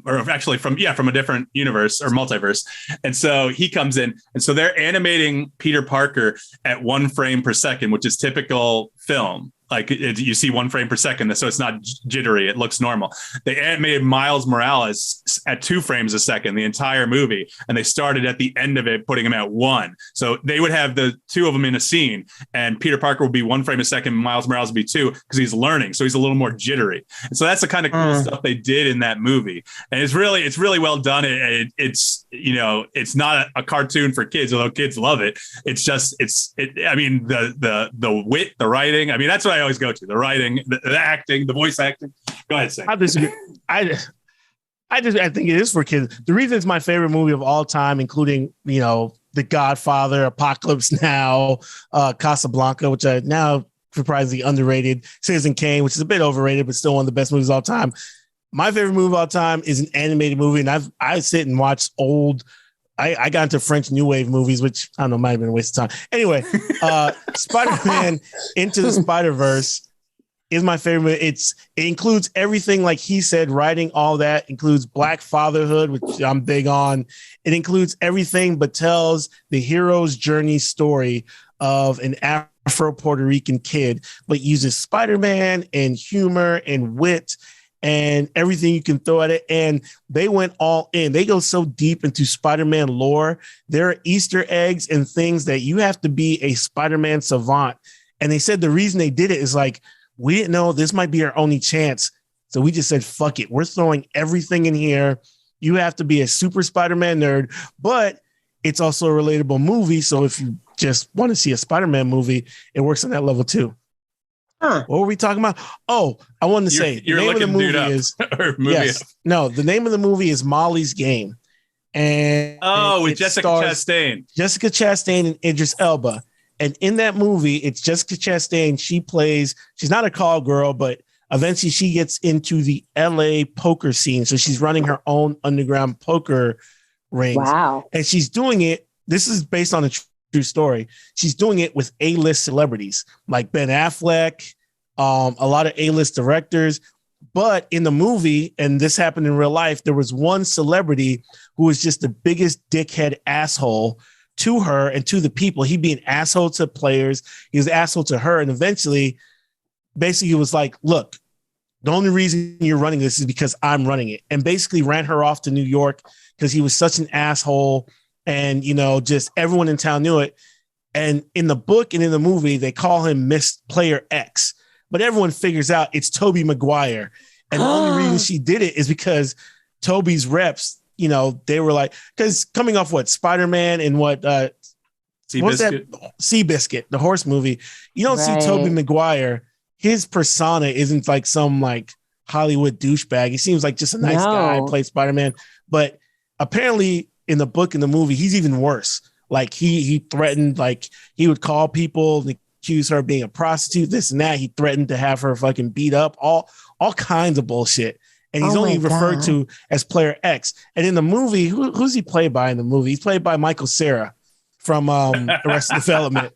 or actually from a different universe or multiverse. And so he comes in, and so they're animating Peter Parker at 1 frame per second, which is typical film. Like you see 1 frame per second, so it's not jittery. It looks normal. They animated Miles Morales at 2 frames a second, the entire movie. And they started at the end of it, putting him at 1. So they would have the 2 of them in a scene, and Peter Parker would be 1 frame a second, Miles Morales would be 2, because he's learning. So he's a little more jittery. And so that's the kind of cool stuff they did in that movie. And it's really well done. It's not a cartoon for kids, although kids love it. It's just, I mean, the wit, the writing. I mean, that's what I always go to: the writing, the acting, the voice acting. Go ahead, Sam. I think it is for kids. The reason it's my favorite movie of all time, including The Godfather, Apocalypse Now, Casablanca, which are now surprisingly underrated, Citizen Kane, which is a bit overrated but still one of the best movies of all time. My favorite movie of all time is an animated movie, and I sit and watch old. I got into French New Wave movies, which I don't know, might have been a waste of time. Anyway, Spider-Man Into the Spider-Verse is my favorite. It includes everything, like he said, writing, all that includes Black fatherhood, which I'm big on. It includes everything, but tells the hero's journey story of an Afro-Puerto Rican kid, but uses Spider-Man and humor and wit and everything you can throw at it. And they went all in. They go so deep into Spider-Man lore. There are Easter eggs and things that you have to be a Spider-Man savant. And they said the reason they did it is like, we didn't know this might be our only chance So we just said, fuck it. We're throwing everything in here. You have to be a super Spider-Man nerd, but it's also a relatable movie. So if you just want to see a Spider-Man movie, it works on that level too. Huh. What were we talking about? Oh, I wanted to say the name of the movie is the name of the movie is Molly's Game. And with Jessica Chastain. Jessica Chastain and Idris Elba. And in that movie, it's Jessica Chastain. She's not a call girl, but eventually she gets into the LA poker scene. So she's running her own underground poker rings. Wow. And she's doing it. This is based on a true story. She's doing it with A-list celebrities like Ben Affleck, a lot of A-list directors. But in the movie, and this happened in real life, there was one celebrity who was just the biggest dickhead asshole to her and to the people. He'd be an asshole to players. He was an asshole to her. And eventually, basically, he was like, look, the only reason you're running this is because I'm running it. And basically ran her off to New York because he was such an asshole. And, just everyone in town knew it. And in the book and in the movie, they call him Miss Player X. But everyone figures out it's Tobey Maguire. And the only reason she did it is because Tobey's reps, they were like, because coming off Spider-Man and Seabiscuit, the horse movie, you don't see Tobey Maguire. His persona isn't like some like Hollywood douchebag. He seems like just a nice guy, plays Spider-Man. But apparently in the book and the movie, he's even worse. Like he threatened, like he would call people and accuse her of being a prostitute, this and that. He threatened to have her fucking beat up, all kinds of bullshit. And he's only referred to as Player X. And in the movie, who's he played by in the movie? He's played by Michael Cera from Arrested Development.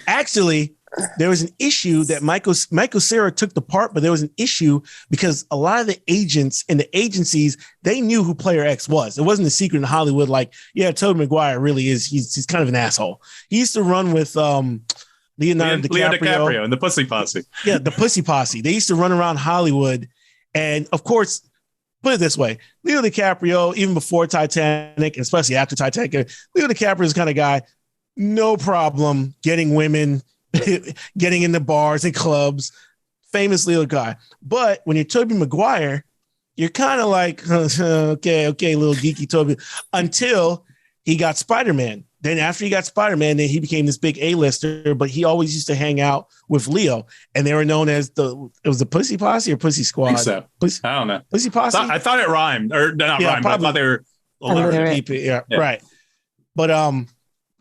Actually, there was an issue that Michael Cera took the part, but there was an issue because a lot of the agents and the agencies, they knew who Player X was. It wasn't a secret in Hollywood. Like, yeah, Tobey Maguire really is. He's kind of an asshole. He used to run with Leonardo DiCaprio and the Pussy Posse. Yeah, the Pussy Posse. They used to run around Hollywood. And of course, put it this way, Leo DiCaprio, even before Titanic, and especially after Titanic, Leo DiCaprio is the kind of guy, no problem getting women, getting into bars and clubs, famous Leo guy. But when you're Tobey Maguire, you're kind of like, okay, little geeky Tobey, until he got Spider-Man. Then after he got Spider-Man, then he became this big A-lister, but he always used to hang out with Leo. And they were known as it was the Pussy Posse or Pussy Squad? I think so. I don't know. Pussy Posse? I thought it rhymed. Or not rhymed, but I thought they were right.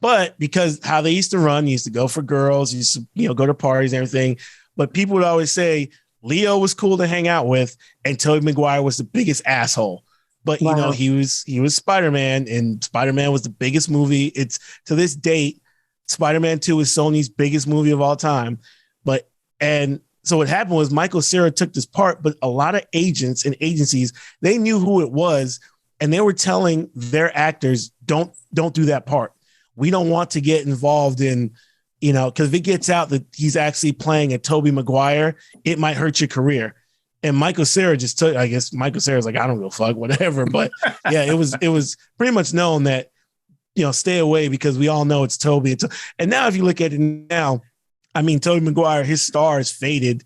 But because how they used to run, used to go for girls, used to, go to parties and everything. But people would always say Leo was cool to hang out with, and Tobey Maguire was the biggest asshole. But he was Spider-Man, and Spider-Man was the biggest movie. It's to this date, Spider-Man 2 is Sony's biggest movie of all time. And so what happened was Michael Cera took this part, but a lot of agents and agencies, they knew who it was, and they were telling their actors, don't do that part. We don't want to get involved in, because if it gets out that he's actually playing a Tobey Maguire, it might hurt your career. And Michael Cera just took, I guess Michael Cera's like, I don't give a fuck, whatever. But yeah, it was pretty much known that, stay away because we all know it's Tobey. And now if you look at it now, I mean, Tobey Maguire, his star is faded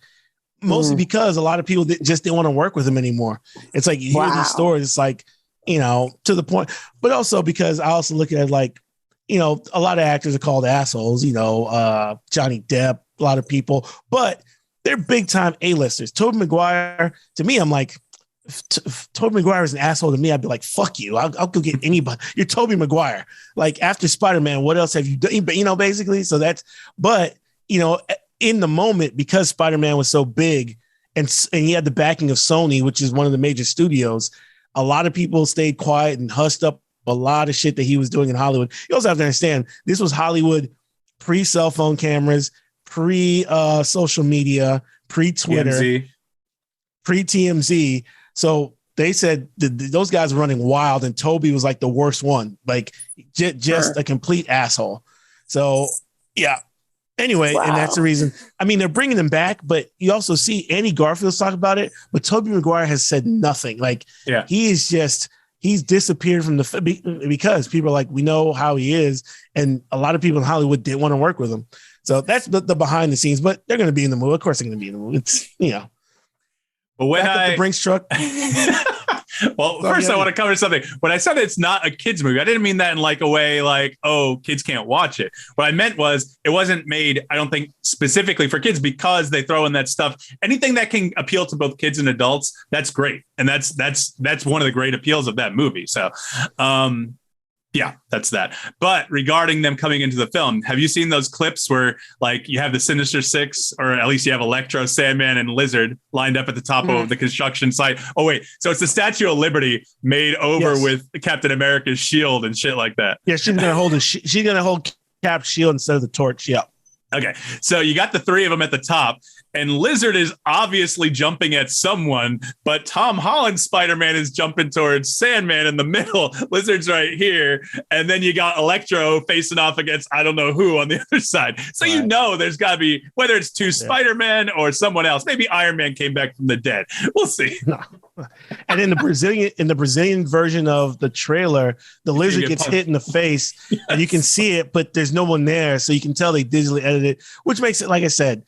mostly because a lot of people just didn't want to work with him anymore. It's like you hear these stories, it's like, to the point, but also because I also look at it like, a lot of actors are called assholes, Johnny Depp, a lot of people, but they're big time A-listers. Tobey Maguire, to me, I'm like, if Tobey Maguire is an asshole to me, I'd be like, fuck you. I'll go get anybody. You're Tobey Maguire. Like after Spider-Man, what else have you done? Basically. So but in the moment, because Spider-Man was so big and he had the backing of Sony, which is one of the major studios, a lot of people stayed quiet and hushed up a lot of shit that he was doing in Hollywood. You also have to understand, this was Hollywood pre-cell phone cameras, pre-social media, pre-Twitter, pre-TMZ. So they said those guys were running wild, and Tobey was like the worst one, like just a complete asshole. So yeah. Anyway, and that's the reason. I mean, they're bringing him back, but you also see Andy Garfield's talk about it, but Tobey Maguire has said nothing. Like he's disappeared from because people are like, we know how he is, and a lot of people in Hollywood didn't want to work with him. So that's the behind the scenes, but they're going to be in the movie. Of course, they're going to be in the movie. It's, But when Back up the Brinks truck. Well, first I want to cover something. When I said it's not a kids movie, I didn't mean that in like a way like, oh, kids can't watch it. What I meant was it wasn't made, I don't think, specifically for kids because they throw in that stuff. Anything that can appeal to both kids and adults, that's great. And that's one of the great appeals of that movie. So, yeah, that's that. But regarding them coming into the film, have you seen those clips where like you have the Sinister Six, or at least you have Electro, Sandman, and Lizard lined up at the top of the construction site? Oh, wait. So it's the Statue of Liberty made over with Captain America's shield and shit like that. Yeah, she's gonna hold Cap's shield instead of the torch. Yeah. Okay. So you got the three of them at the top. And Lizard is obviously jumping at someone, but Tom Holland's Spider-Man is jumping towards Sandman in the middle. Lizard's right here. And then you got Electro facing off against I don't know who on the other side. So you know there's got to be, whether it's two Spider-Men or someone else. Maybe Iron Man came back from the dead. We'll see. No. And in the Brazilian version of the trailer, the Lizard gets hit in the face and you can see it, but there's no one there. So you can tell they digitally edited it, which makes it, like I said,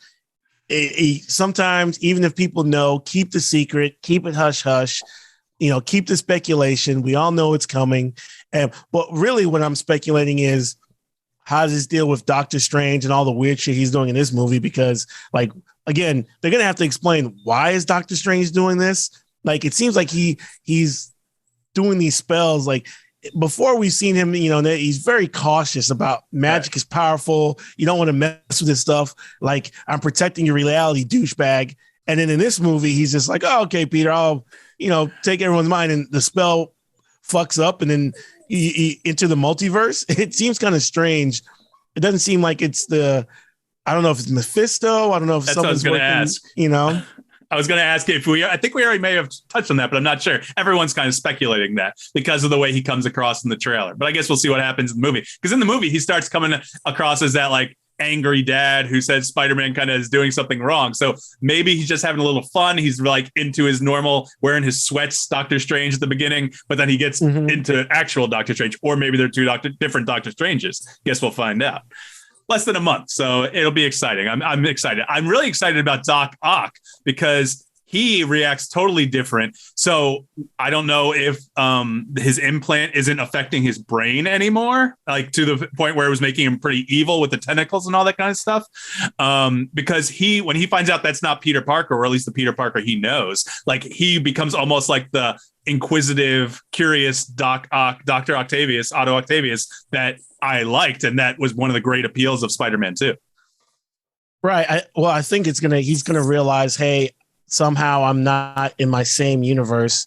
sometimes even if people know, keep the secret, keep it hush hush, keep the speculation. We all know it's coming. But really what I'm speculating is, how does this deal with Doctor Strange and all the weird shit he's doing in this movie? Because like, again, they're going to have to explain, why is Doctor Strange doing this? Like, it seems like he's doing these spells. Like, before we've seen him, he's very cautious about magic is powerful. You don't want to mess with this stuff. Like, I'm protecting your reality, douchebag. And then in this movie, he's just like, oh, okay, Peter, I'll, take everyone's mind. And the spell fucks up and then into the multiverse. It seems kind of strange. It doesn't seem like it's I don't know if it's Mephisto. I don't know if someone's working, ask. I was going to ask if I think we already may have touched on that, but I'm not sure. Everyone's kind of speculating that because of the way he comes across in the trailer. But I guess we'll see what happens in the movie. Because in the movie, he starts coming across as that like angry dad who says Spider-Man kind of is doing something wrong. So maybe he's just having a little fun. He's like into his normal, wearing his sweats, Doctor Strange at the beginning, but then he gets into actual Doctor Strange. Or maybe they're two different Doctor Stranges. Guess we'll find out. Less than a month, so it'll be exciting. I'm excited. I'm really excited about Doc Ock because he reacts totally different. So I don't know if his implant isn't affecting his brain anymore, like to the point where it was making him pretty evil with the tentacles and all that kind of stuff. Because when he finds out that's not Peter Parker, or at least the Peter Parker he knows, like he becomes almost like the inquisitive, curious Dr. Octavius, Otto Octavius, that I liked, and that was one of the great appeals of Spider-Man 2. Right. I think he's gonna realize, hey, somehow I'm not in my same universe,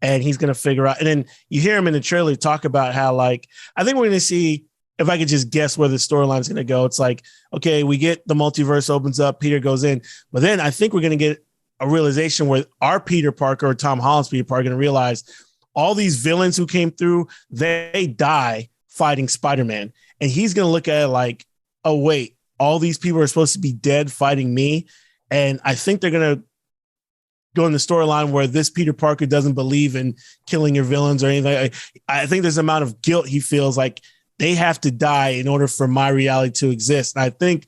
and he's gonna figure out. And then you hear him in the trailer talk about how, like, I think we're gonna see, if I could just guess where the storyline is gonna go. It's like, okay, we get the multiverse opens up, Peter goes in, but then I think we're gonna get a realization where our Peter Parker or Tom Holland's Peter Parker are gonna realize all these villains who came through, they die fighting Spider-Man. And he's going to look at it like, oh, wait, all these people are supposed to be dead fighting me. And I think they're going to go in the storyline where this Peter Parker doesn't believe in killing your villains or anything. I think there's an amount of guilt he feels like they have to die in order for my reality to exist. And I think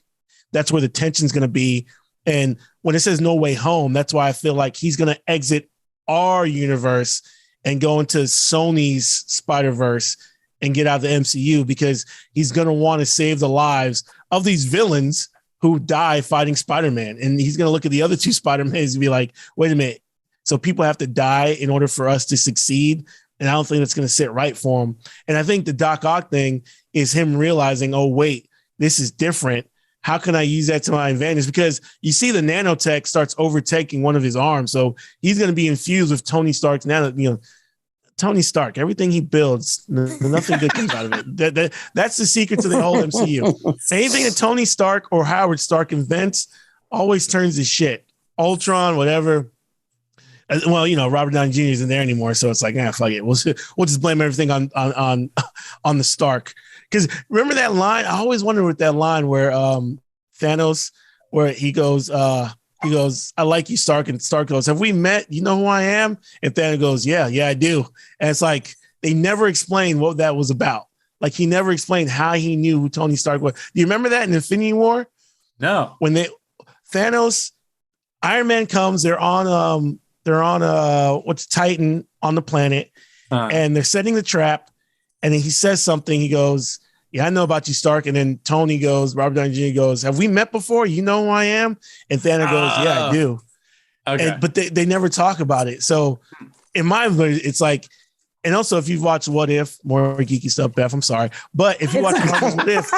that's where the tension's going to be. And when it says No Way Home, that's why I feel like he's going to exit our universe and go into Sony's Spider-Verse and get out of the MCU, because he's going to want to save the lives of these villains who die fighting Spider-Man. And he's going to look at the other two Spider-Mans and be like, wait a minute. So people have to die in order for us to succeed. And I don't think that's going to sit right for him. And I think the Doc Ock thing is him realizing, oh, wait, this is different. How can I use that to my advantage? Because you see the nanotech starts overtaking one of his arms. So he's going to be infused with Tony Stark's Tony Stark, everything he builds, nothing good comes out of it. That's the secret to the whole MCU. Anything that Tony Stark or Howard Stark invents always turns to shit. Ultron, whatever. Well, Robert Downey Jr. isn't there anymore, so it's like, fuck it. We'll just blame everything on the Stark. Because remember that line? I always wonder with that line where Thanos, where he goes, I like you, Stark. And Stark goes, have we met? You know who I am? And Thanos goes, yeah, I do. And it's like, they never explained what that was about. Like, he never explained how he knew who Tony Stark was. Do you remember that in Infinity War? No. When Iron Man comes, they're on they're on what's Titan on the planet, and they're setting the trap. And then he says something. He goes, "Yeah, I know about you, Stark." And then Tony goes, Robert Downey Jr. goes, "Have we met before? You know who I am?" And Thanos goes, "Yeah, I do." Okay. But they never talk about it. So in my opinion, it's like, and also if you've watched What If, more geeky stuff, Beth, I'm sorry. But if you watch What If,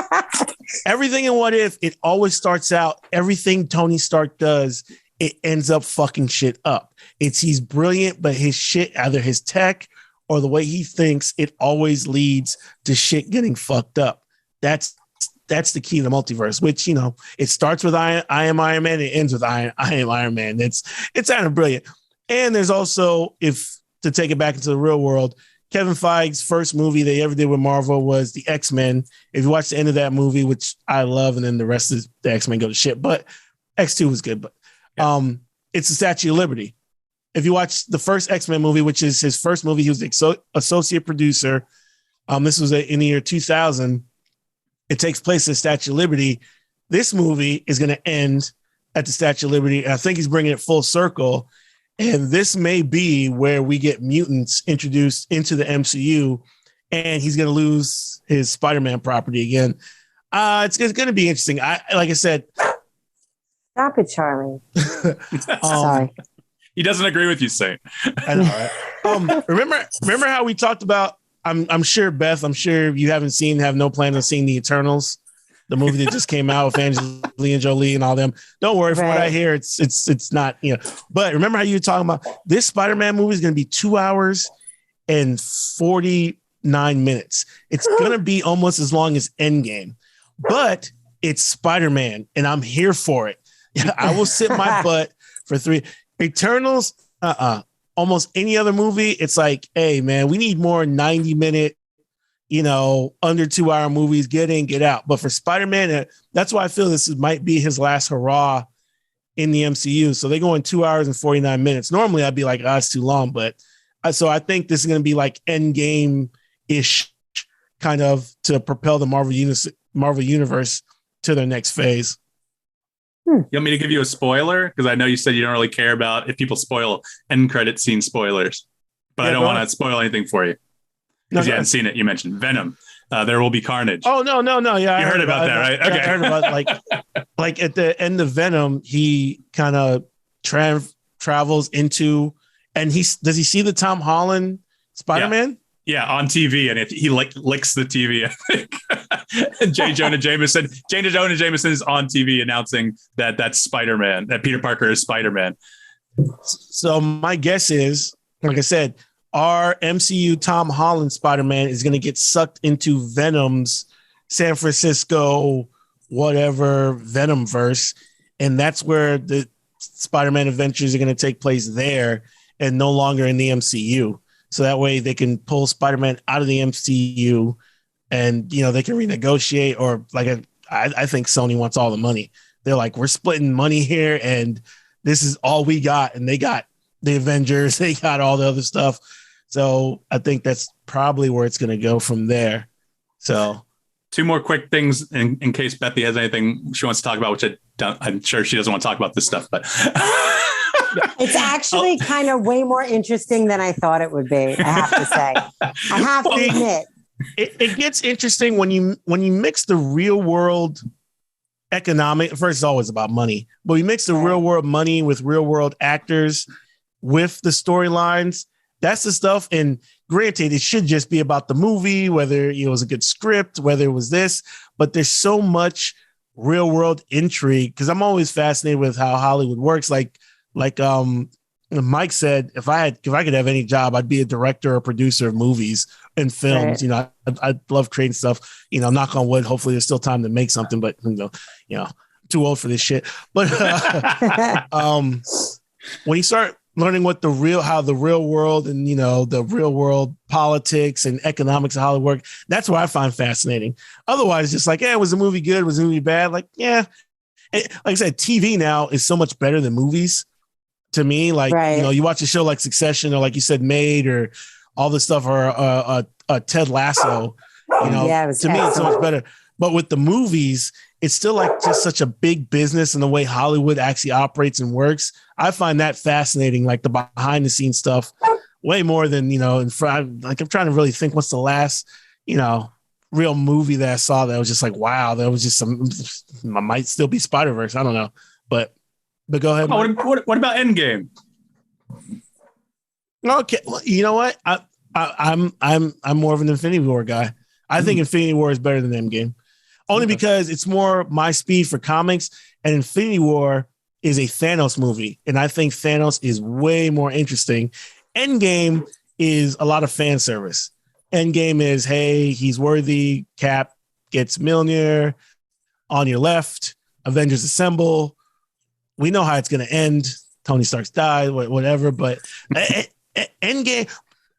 everything in What If, it always starts out, everything Tony Stark does, it ends up fucking shit up. He's brilliant, but his shit, either his tech or the way he thinks, it always leads to shit getting fucked up. That's the key to the multiverse, which, it starts with I am Iron Man, and it ends with I am Iron Man. It's kind of brilliant. And there's also, if to take it back into the real world, Kevin Feige's first movie they ever did with Marvel was the X-Men. If you watch the end of that movie, which I love, and then the rest of the X-Men go to shit, but X2 was good. But it's the Statue of Liberty. If you watch the first X-Men movie, which is his first movie, he was the associate producer. This was in the year 2000. It takes place at the Statue of Liberty. This movie is going to end at the Statue of Liberty. And I think he's bringing it full circle. And this may be where we get mutants introduced into the MCU, and he's going to lose his Spider-Man property again. It's going to be interesting. Like I said, stop it, Charlie. Sorry. He doesn't agree with you, Saint. I know, right? Remember how we talked about, I'm sure, Beth, I'm sure you have no plan on seeing the Eternals, the movie that just came out with Angelina Jolie and all them. Don't worry, from what I hear, it's not, but remember how you were talking about this Spider-Man movie is going to be 2 hours and 49 minutes. It's going to be almost as long as Endgame, but it's Spider-Man and I'm here for it. I will sit my butt for 3 Eternals. Almost any other movie, it's like, hey man, we need more 90-minute, under 2 hour movies. Get in, get out. But for Spider-Man, that's why I feel this might be his last hurrah in the MCU. So they go in 2 hours and 49 minutes. Normally I'd be like, it's too long, but so I think this is going to be like Endgame-ish, kind of, to propel the Marvel universe to their next phase. You want me to give you a spoiler? Because I know you said you don't really care about if people spoil end credit scene spoilers, but I don't want to spoil anything for you because you hadn't seen it. You mentioned Venom. There will be carnage. Oh, no. Yeah. You heard about that, right? Okay. I heard about like at the end of Venom, he kind of travels into, and does he see the Tom Holland Spider-Man? Yeah, on TV, and if he licks the TV, I think. And J. Jonah Jameson is on TV announcing that that's Spider-Man, that Peter Parker is Spider-Man. So my guess is, like I said, our MCU Tom Holland Spider-Man is going to get sucked into Venom's San Francisco, whatever, Venomverse. And that's where the Spider-Man adventures are going to take place there and no longer in the MCU. So that way they can pull Spider-Man out of the MCU and, they can renegotiate, or I think Sony wants all the money. They're like, we're splitting money here and this is all we got. And they got the Avengers, they got all the other stuff. So I think that's probably where it's going to go from there. So 2 more quick things in case Bethie has anything she wants to talk about, which I'm sure she doesn't want to talk about this stuff, but it's actually kind of way more interesting than I thought it would be. I have to say, I have to admit, it gets interesting when you mix the real world economic. First, it's always about money, but we mix the real world money with real world actors with the storylines. That's the stuff. And granted, it should just be about the movie, whether it was a good script, whether it was this, but there's so much real world intrigue because I'm always fascinated with how Hollywood works. Like Mike said, if I could have any job, I'd be a director or producer of movies and films. Right. I love creating stuff. Knock on wood. Hopefully, there's still time to make something. But too old for this shit. But when you start learning how the real world and the real world politics and economics of Hollywood work, that's what I find fascinating. Otherwise, just like, was the movie good? Was the movie bad? Like, yeah. Like I said, TV now is so much better than movies. To me, like, you watch a show like Succession or like you said, Made or all this stuff, or Ted Lasso, to me, it's so much better. But with the movies, it's still like just such a big business and the way Hollywood actually operates and works. I find that fascinating, like the behind the scenes stuff, way more than, in front. Like I'm trying to really think what's the last, real movie that I saw that was just like, wow, that was just might still be Spider-Verse. I don't know, but go ahead. Oh, what about Endgame? Okay, well, you know what? I'm more of an Infinity War guy. I think Infinity War is better than Endgame, only because it's more my speed for comics, and Infinity War is a Thanos movie, and I think Thanos is way more interesting. Endgame is a lot of fan service. Endgame is, hey, he's worthy. Cap gets Mjolnir on your left. Avengers assemble. We know how it's going to end. Tony Stark's died, whatever. But Endgame,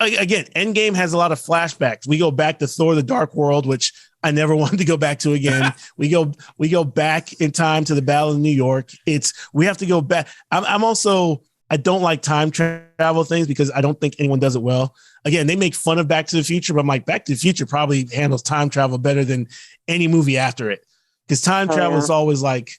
again, Endgame has a lot of flashbacks. We go back to Thor: The Dark World, which I never wanted to go back to again. we go back in time to the Battle of New York. We have to go back. I don't like time travel things because I don't think anyone does it well. Again, they make fun of Back to the Future, but I'm like, Back to the Future probably handles time travel better than any movie after it. Because time travel is always like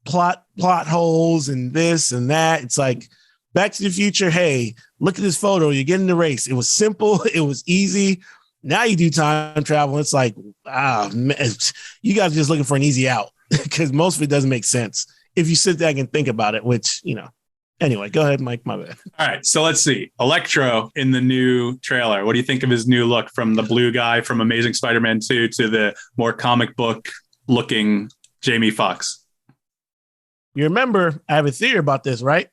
plot holes and this and that. It's like Back to the Future. Hey, look at this photo. You're getting the race. It was simple. It was easy. Now you do time travel. It's like, man, you guys are just looking for an easy out because most of it doesn't make sense if you sit there and think about it, which, Anyway, go ahead, Mike. My bad. All right. So let's see. Electro in the new trailer. What do you think of his new look, from the blue guy from Amazing Spider-Man 2 to the more comic book looking Jamie Foxx? You remember, I have a theory about this, right?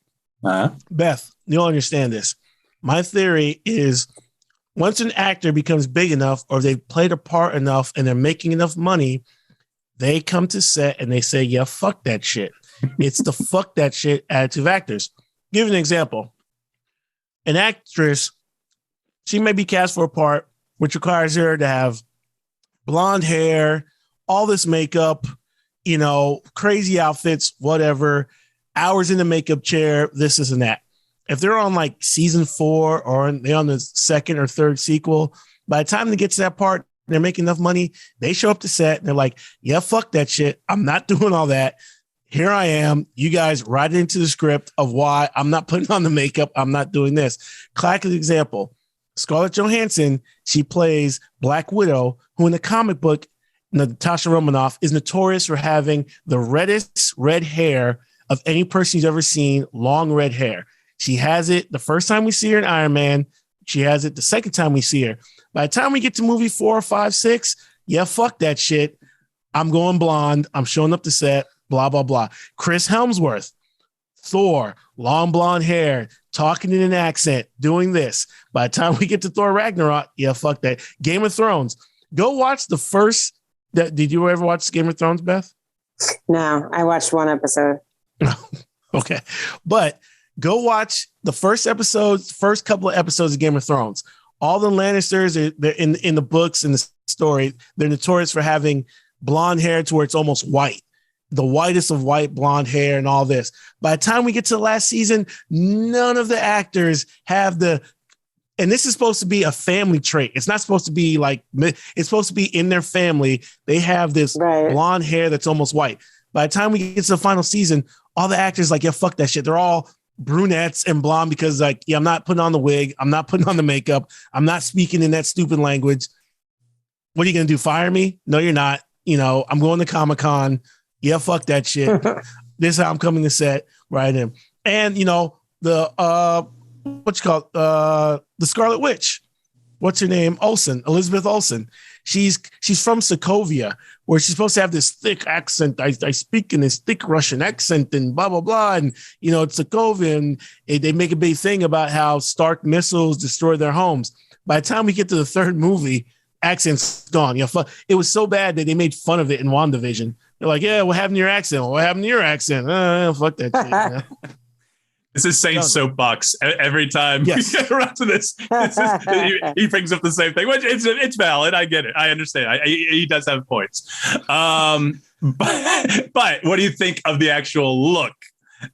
Beth, you'll understand this. My theory is once an actor becomes big enough or they've played a part enough and they're making enough money, they come to set and they say, yeah, fuck that shit. It's the fuck that shit attitude of actors. Give an example. An actress, she may be cast for a part which requires her to have blonde hair, all this makeup, crazy outfits, whatever, hours in the makeup chair, this and that. If they're on like season 4 or they're on the second or third sequel, by the time they get to that part, they're making enough money. They show up to set and they're like, yeah, fuck that shit. I'm not doing all that. Here I am. You guys write it into the script of why I'm not putting on the makeup. I'm not doing this. Classic example. Scarlett Johansson, she plays Black Widow, who in the comic book, Natasha Romanoff, is notorious for having the reddest red hair of any person you've ever seen, long red hair. She has it the first time we see her in Iron Man. She has it the second time we see her. By the time we get to movie 4, 5, 6, yeah, fuck that shit. I'm going blonde. I'm showing up to set. Blah, blah, blah. Chris Hemsworth, Thor, long blonde hair, talking in an accent, doing this. By the time we get to Thor Ragnarok, yeah, fuck that. Game of Thrones. Go watch the first. Did you ever watch Game of Thrones, Beth? No, I watched one episode. Okay. But go watch the first couple of episodes of Game of Thrones. All the Lannisters, they're in the books and the story, they're notorious for having blonde hair to where it's almost white. The whitest of white blonde hair and all this. By the time we get to the last season, none of the actors have and this is supposed to be a family trait. It's not supposed to be like, it's supposed to be in their family. They have this blonde hair that's almost white. By the time we get to the final season, all the actors like, yeah, fuck that shit. They're all brunettes and blonde because like, yeah, I'm not putting on the wig. I'm not putting on the makeup. I'm not speaking in that stupid language. What are you going to do? Fire me? No, you're not. I'm going to Comic-Con. Yeah, fuck that shit. This is how I'm coming to set right in. And the Scarlet Witch. What's her name? Elizabeth Olsen. She's from Sokovia, where she's supposed to have this thick accent. I speak in this thick Russian accent and blah, blah, blah. And, it's Sokovia. And they make a big thing about how Stark missiles destroy their homes. By the time we get to the third movie, accent's gone. It was so bad that they made fun of it in WandaVision. They're like, yeah, what happened to your accent? What happened to your accent? Fuck that shit. This is Saint's soapbox every time we get around to this. He brings up the same thing, which it's valid. I get it. I understand. He does have points. But what do you think of the actual look?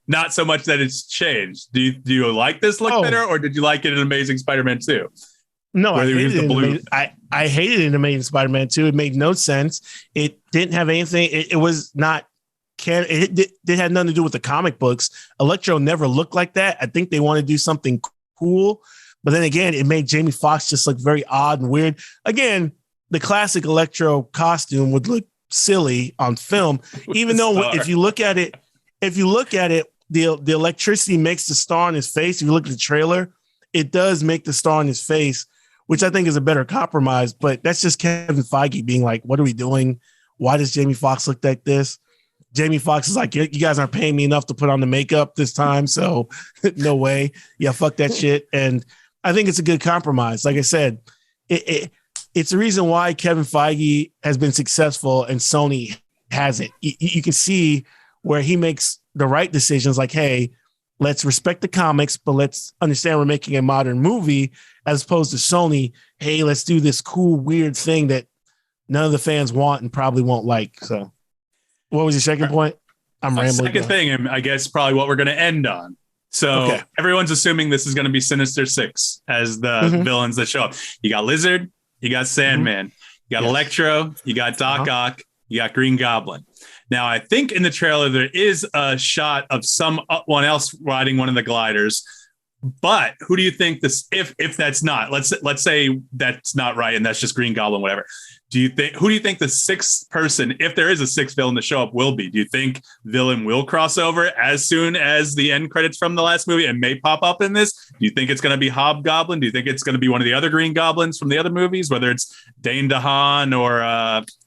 Not so much that it's changed. Do you like this look better, or did you like it in Amazing Spider-Man 2? No, I hated it. I hated it in Amazing Spider-Man 2. It made no sense. It didn't have anything. It was not it had nothing to do with the comic books. Electro never looked like that. I think they want to do something cool, but then again, it made Jamie Foxx just look very odd and weird. Again, the classic Electro costume would look silly on film, even though if you look at it, the electricity makes the star on his face. If you look at the trailer, it does make the star on his face, which I think is a better compromise. But that's just Kevin Feige being like, what are we doing? Why does Jamie Foxx look like this? Jamie Foxx is like, you guys aren't paying me enough to put on the makeup this time, so no way. Yeah, fuck that shit. And I think it's a good compromise. Like I said, it's the reason why Kevin Feige has been successful and Sony hasn't. You can see where he makes the right decisions, like, hey, let's respect the comics, but let's understand we're making a modern movie, as opposed to Sony, hey, let's do this cool, weird thing that none of the fans want and probably won't like. So what was your second point? I'm rambling. Second thing, and I guess probably what we're going to end on. So everyone's assuming this is going to be Sinister Six as the villains that show up. You got Lizard, you got Sandman, you got Electro, you got Doc Ock, you got Green Goblin. Now, I think in the trailer there is a shot of someone else riding one of the gliders. But who do you think this? If that's not, let's say that's not right, and that's just Green Goblin, whatever. Who do you think the sixth person, if there is a sixth villain to show up, will be? Do you think villain will cross over as soon as the end credits from the last movie and may pop up in this? Do you think it's going to be Hobgoblin? Do you think it's going to be one of the other Green Goblins from the other movies, whether it's Dane DeHaan or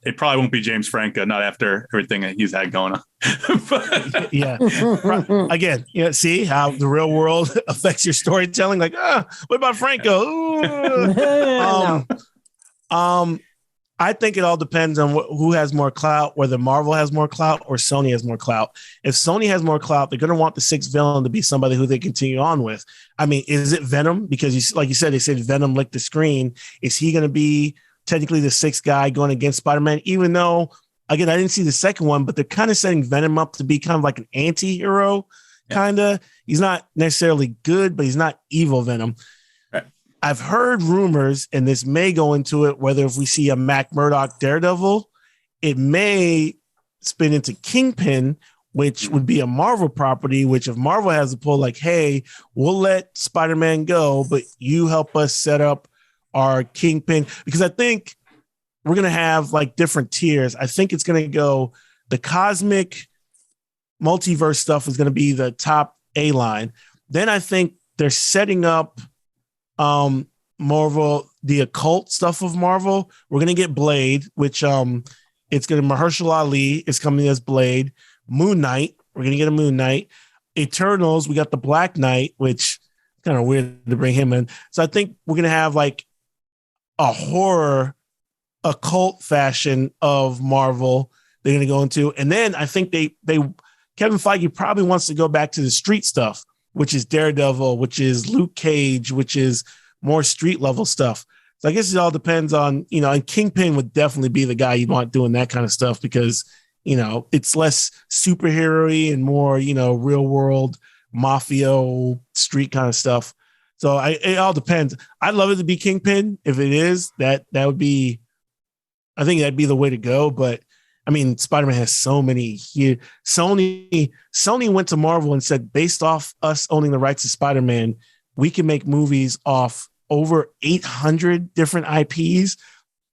it probably won't be James Franco, not after everything that he's had going on. But, yeah. Again, see how the real world affects your storytelling. Like, what about Franco? I think it all depends on who has more clout, whether Marvel has more clout or Sony has more clout. If Sony has more clout, they're going to want the sixth villain to be somebody who they continue on with. I mean, is it Venom? Because like you said, they said Venom licked the screen. Is he going to be technically the sixth guy going against Spider-Man? Even though, again, I didn't see the second one, but they're kind of setting Venom up to be kind of like an anti-hero, kind of. He's not necessarily good, but he's not evil Venom. I've heard rumors, and this may go into it, whether if we see a Matt Murdock Daredevil, it may spin into Kingpin, which would be a Marvel property, which if Marvel has a pull, like, hey, we'll let Spider-Man go, but you help us set up our Kingpin. Because I think we're going to have like different tiers. I think it's going to go, the cosmic multiverse stuff is going to be the top A line. Then I think they're setting up Marvel, the occult stuff of Marvel. We're gonna get Blade, which it's gonna Mahershala Ali is coming as Blade. Moon Knight, we're gonna get a Moon Knight. Eternals, we got the Black Knight, which kind of weird to bring him in. So I think we're gonna have like a horror occult fashion of Marvel they're gonna go into, and then I think they Kevin Feige probably wants to go back to the street stuff, which is Daredevil, which is Luke Cage, which is more street level stuff. So I guess it all depends on, and Kingpin would definitely be the guy you'd want doing that kind of stuff because, it's less superhero-y and more, real world mafia street kind of stuff. So it all depends. I'd love it to be Kingpin. If it is, that would be, I think that'd be the way to go. But I mean, Spider-Man has so many here. Sony went to Marvel and said, based off us owning the rights to Spider-Man, we can make movies off over 800 different IPs.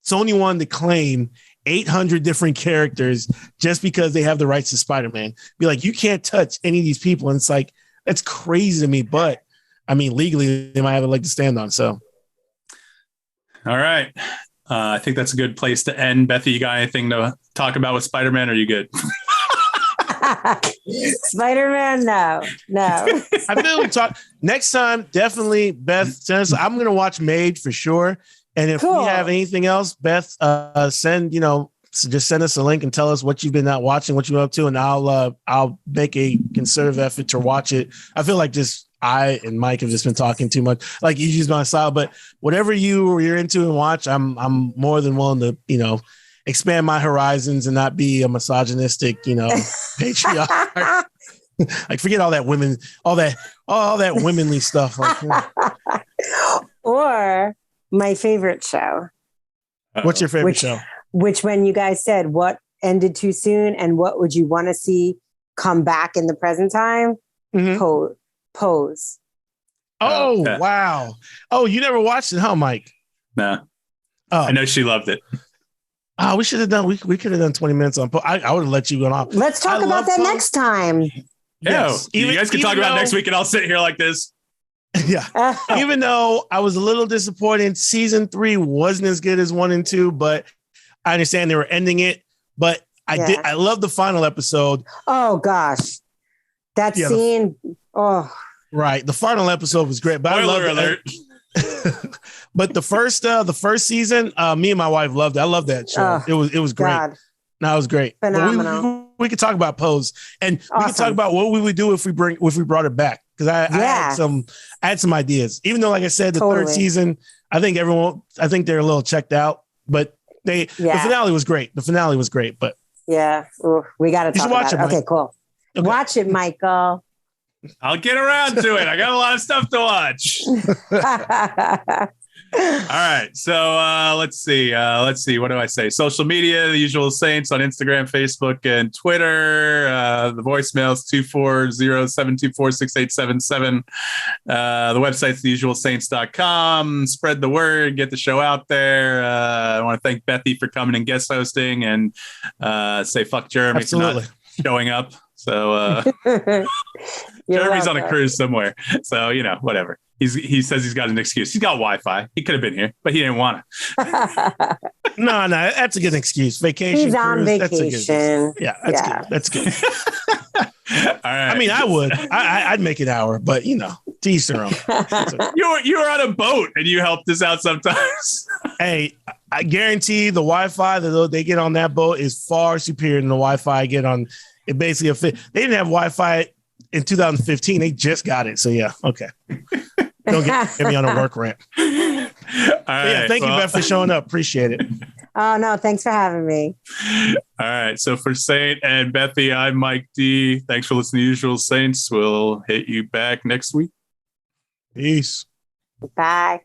Sony wanted to claim 800 different characters just because they have the rights to Spider-Man. Be like, you can't touch any of these people. And it's like, that's crazy to me. But I mean, legally, they might have a leg to stand on. So. All right. I think that's a good place to end. Bethie, you got anything to talk about with Spider-Man? Or are you good? Spider-Man, no. I feel we talk next time. Definitely, Beth. I'm going to watch Made for sure. And if we have anything else, Beth, just send us a link and tell us what you've been not watching, what you're up to, and I'll make a concerted effort to watch it. I feel like I and Mike have just been talking too much, like you use my style, but whatever you're into and watch, I'm more than willing to, expand my horizons and not be a misogynistic, patriarch. Like forget all that womenly stuff. Like, or my favorite show. What's your favorite show? Which when you guys said what ended too soon and what would you want to see come back in the present time? Pose. Oh, wow. Oh, you never watched it, huh, Mike? No. Oh. I know she loved it. Oh, we should have done. We could have done 20 minutes on. I would have let you go off. Let's talk about that next time. Yes. You guys can talk about it next week, and I'll sit here like this. Yeah. Even though I was a little disappointed, season 3 wasn't as good as 1 and 2, but I understand they were ending it. But I love the final episode. Oh gosh, that scene. Right. The final episode was great. But Spoiler alert. But the first season, me and my wife loved it. I love that show. It was great. God. No, it was great. Phenomenal. We could talk about Pose, and we could talk about what we would do if we brought it back. Because I had some ideas. Even though, like I said, the third season, I think they're a little checked out. But the finale was great. But we got to talk about it. Okay, cool. Okay. Watch it, Michael. I'll get around to it. I got a lot of stuff to watch. All right. So let's see. What do I say? Social media, the usual Saints on Instagram, Facebook, and Twitter. The voicemails 240-724-6877. The website's theusualsaints.com. Spread the word, get the show out there. I want to thank Bethie for coming and guest hosting, and say fuck Jeremy for not showing up. So Jeremy's on a cruise somewhere. So, whatever. He says he's got an excuse. He's got Wi-Fi. He could have been here, but he didn't want to. No, that's a good excuse. Vacation. He's on vacation. That's good. All right. I mean, I would. I'd make an hour, but to each their own. You were on a boat and you helped us out sometimes. Hey, I guarantee the Wi-Fi that they get on that boat is far superior than the Wi-Fi I get on. It basically they didn't have Wi-Fi in 2015. They just got it. So okay. Don't get me on a work rant. All right. Thank you, Beth, for showing up. Appreciate it. Oh no, thanks for having me. All right. So for Saint and Bethie, I'm Mike D. Thanks for listening to Usual Saints. We'll hit you back next week. Peace. Bye.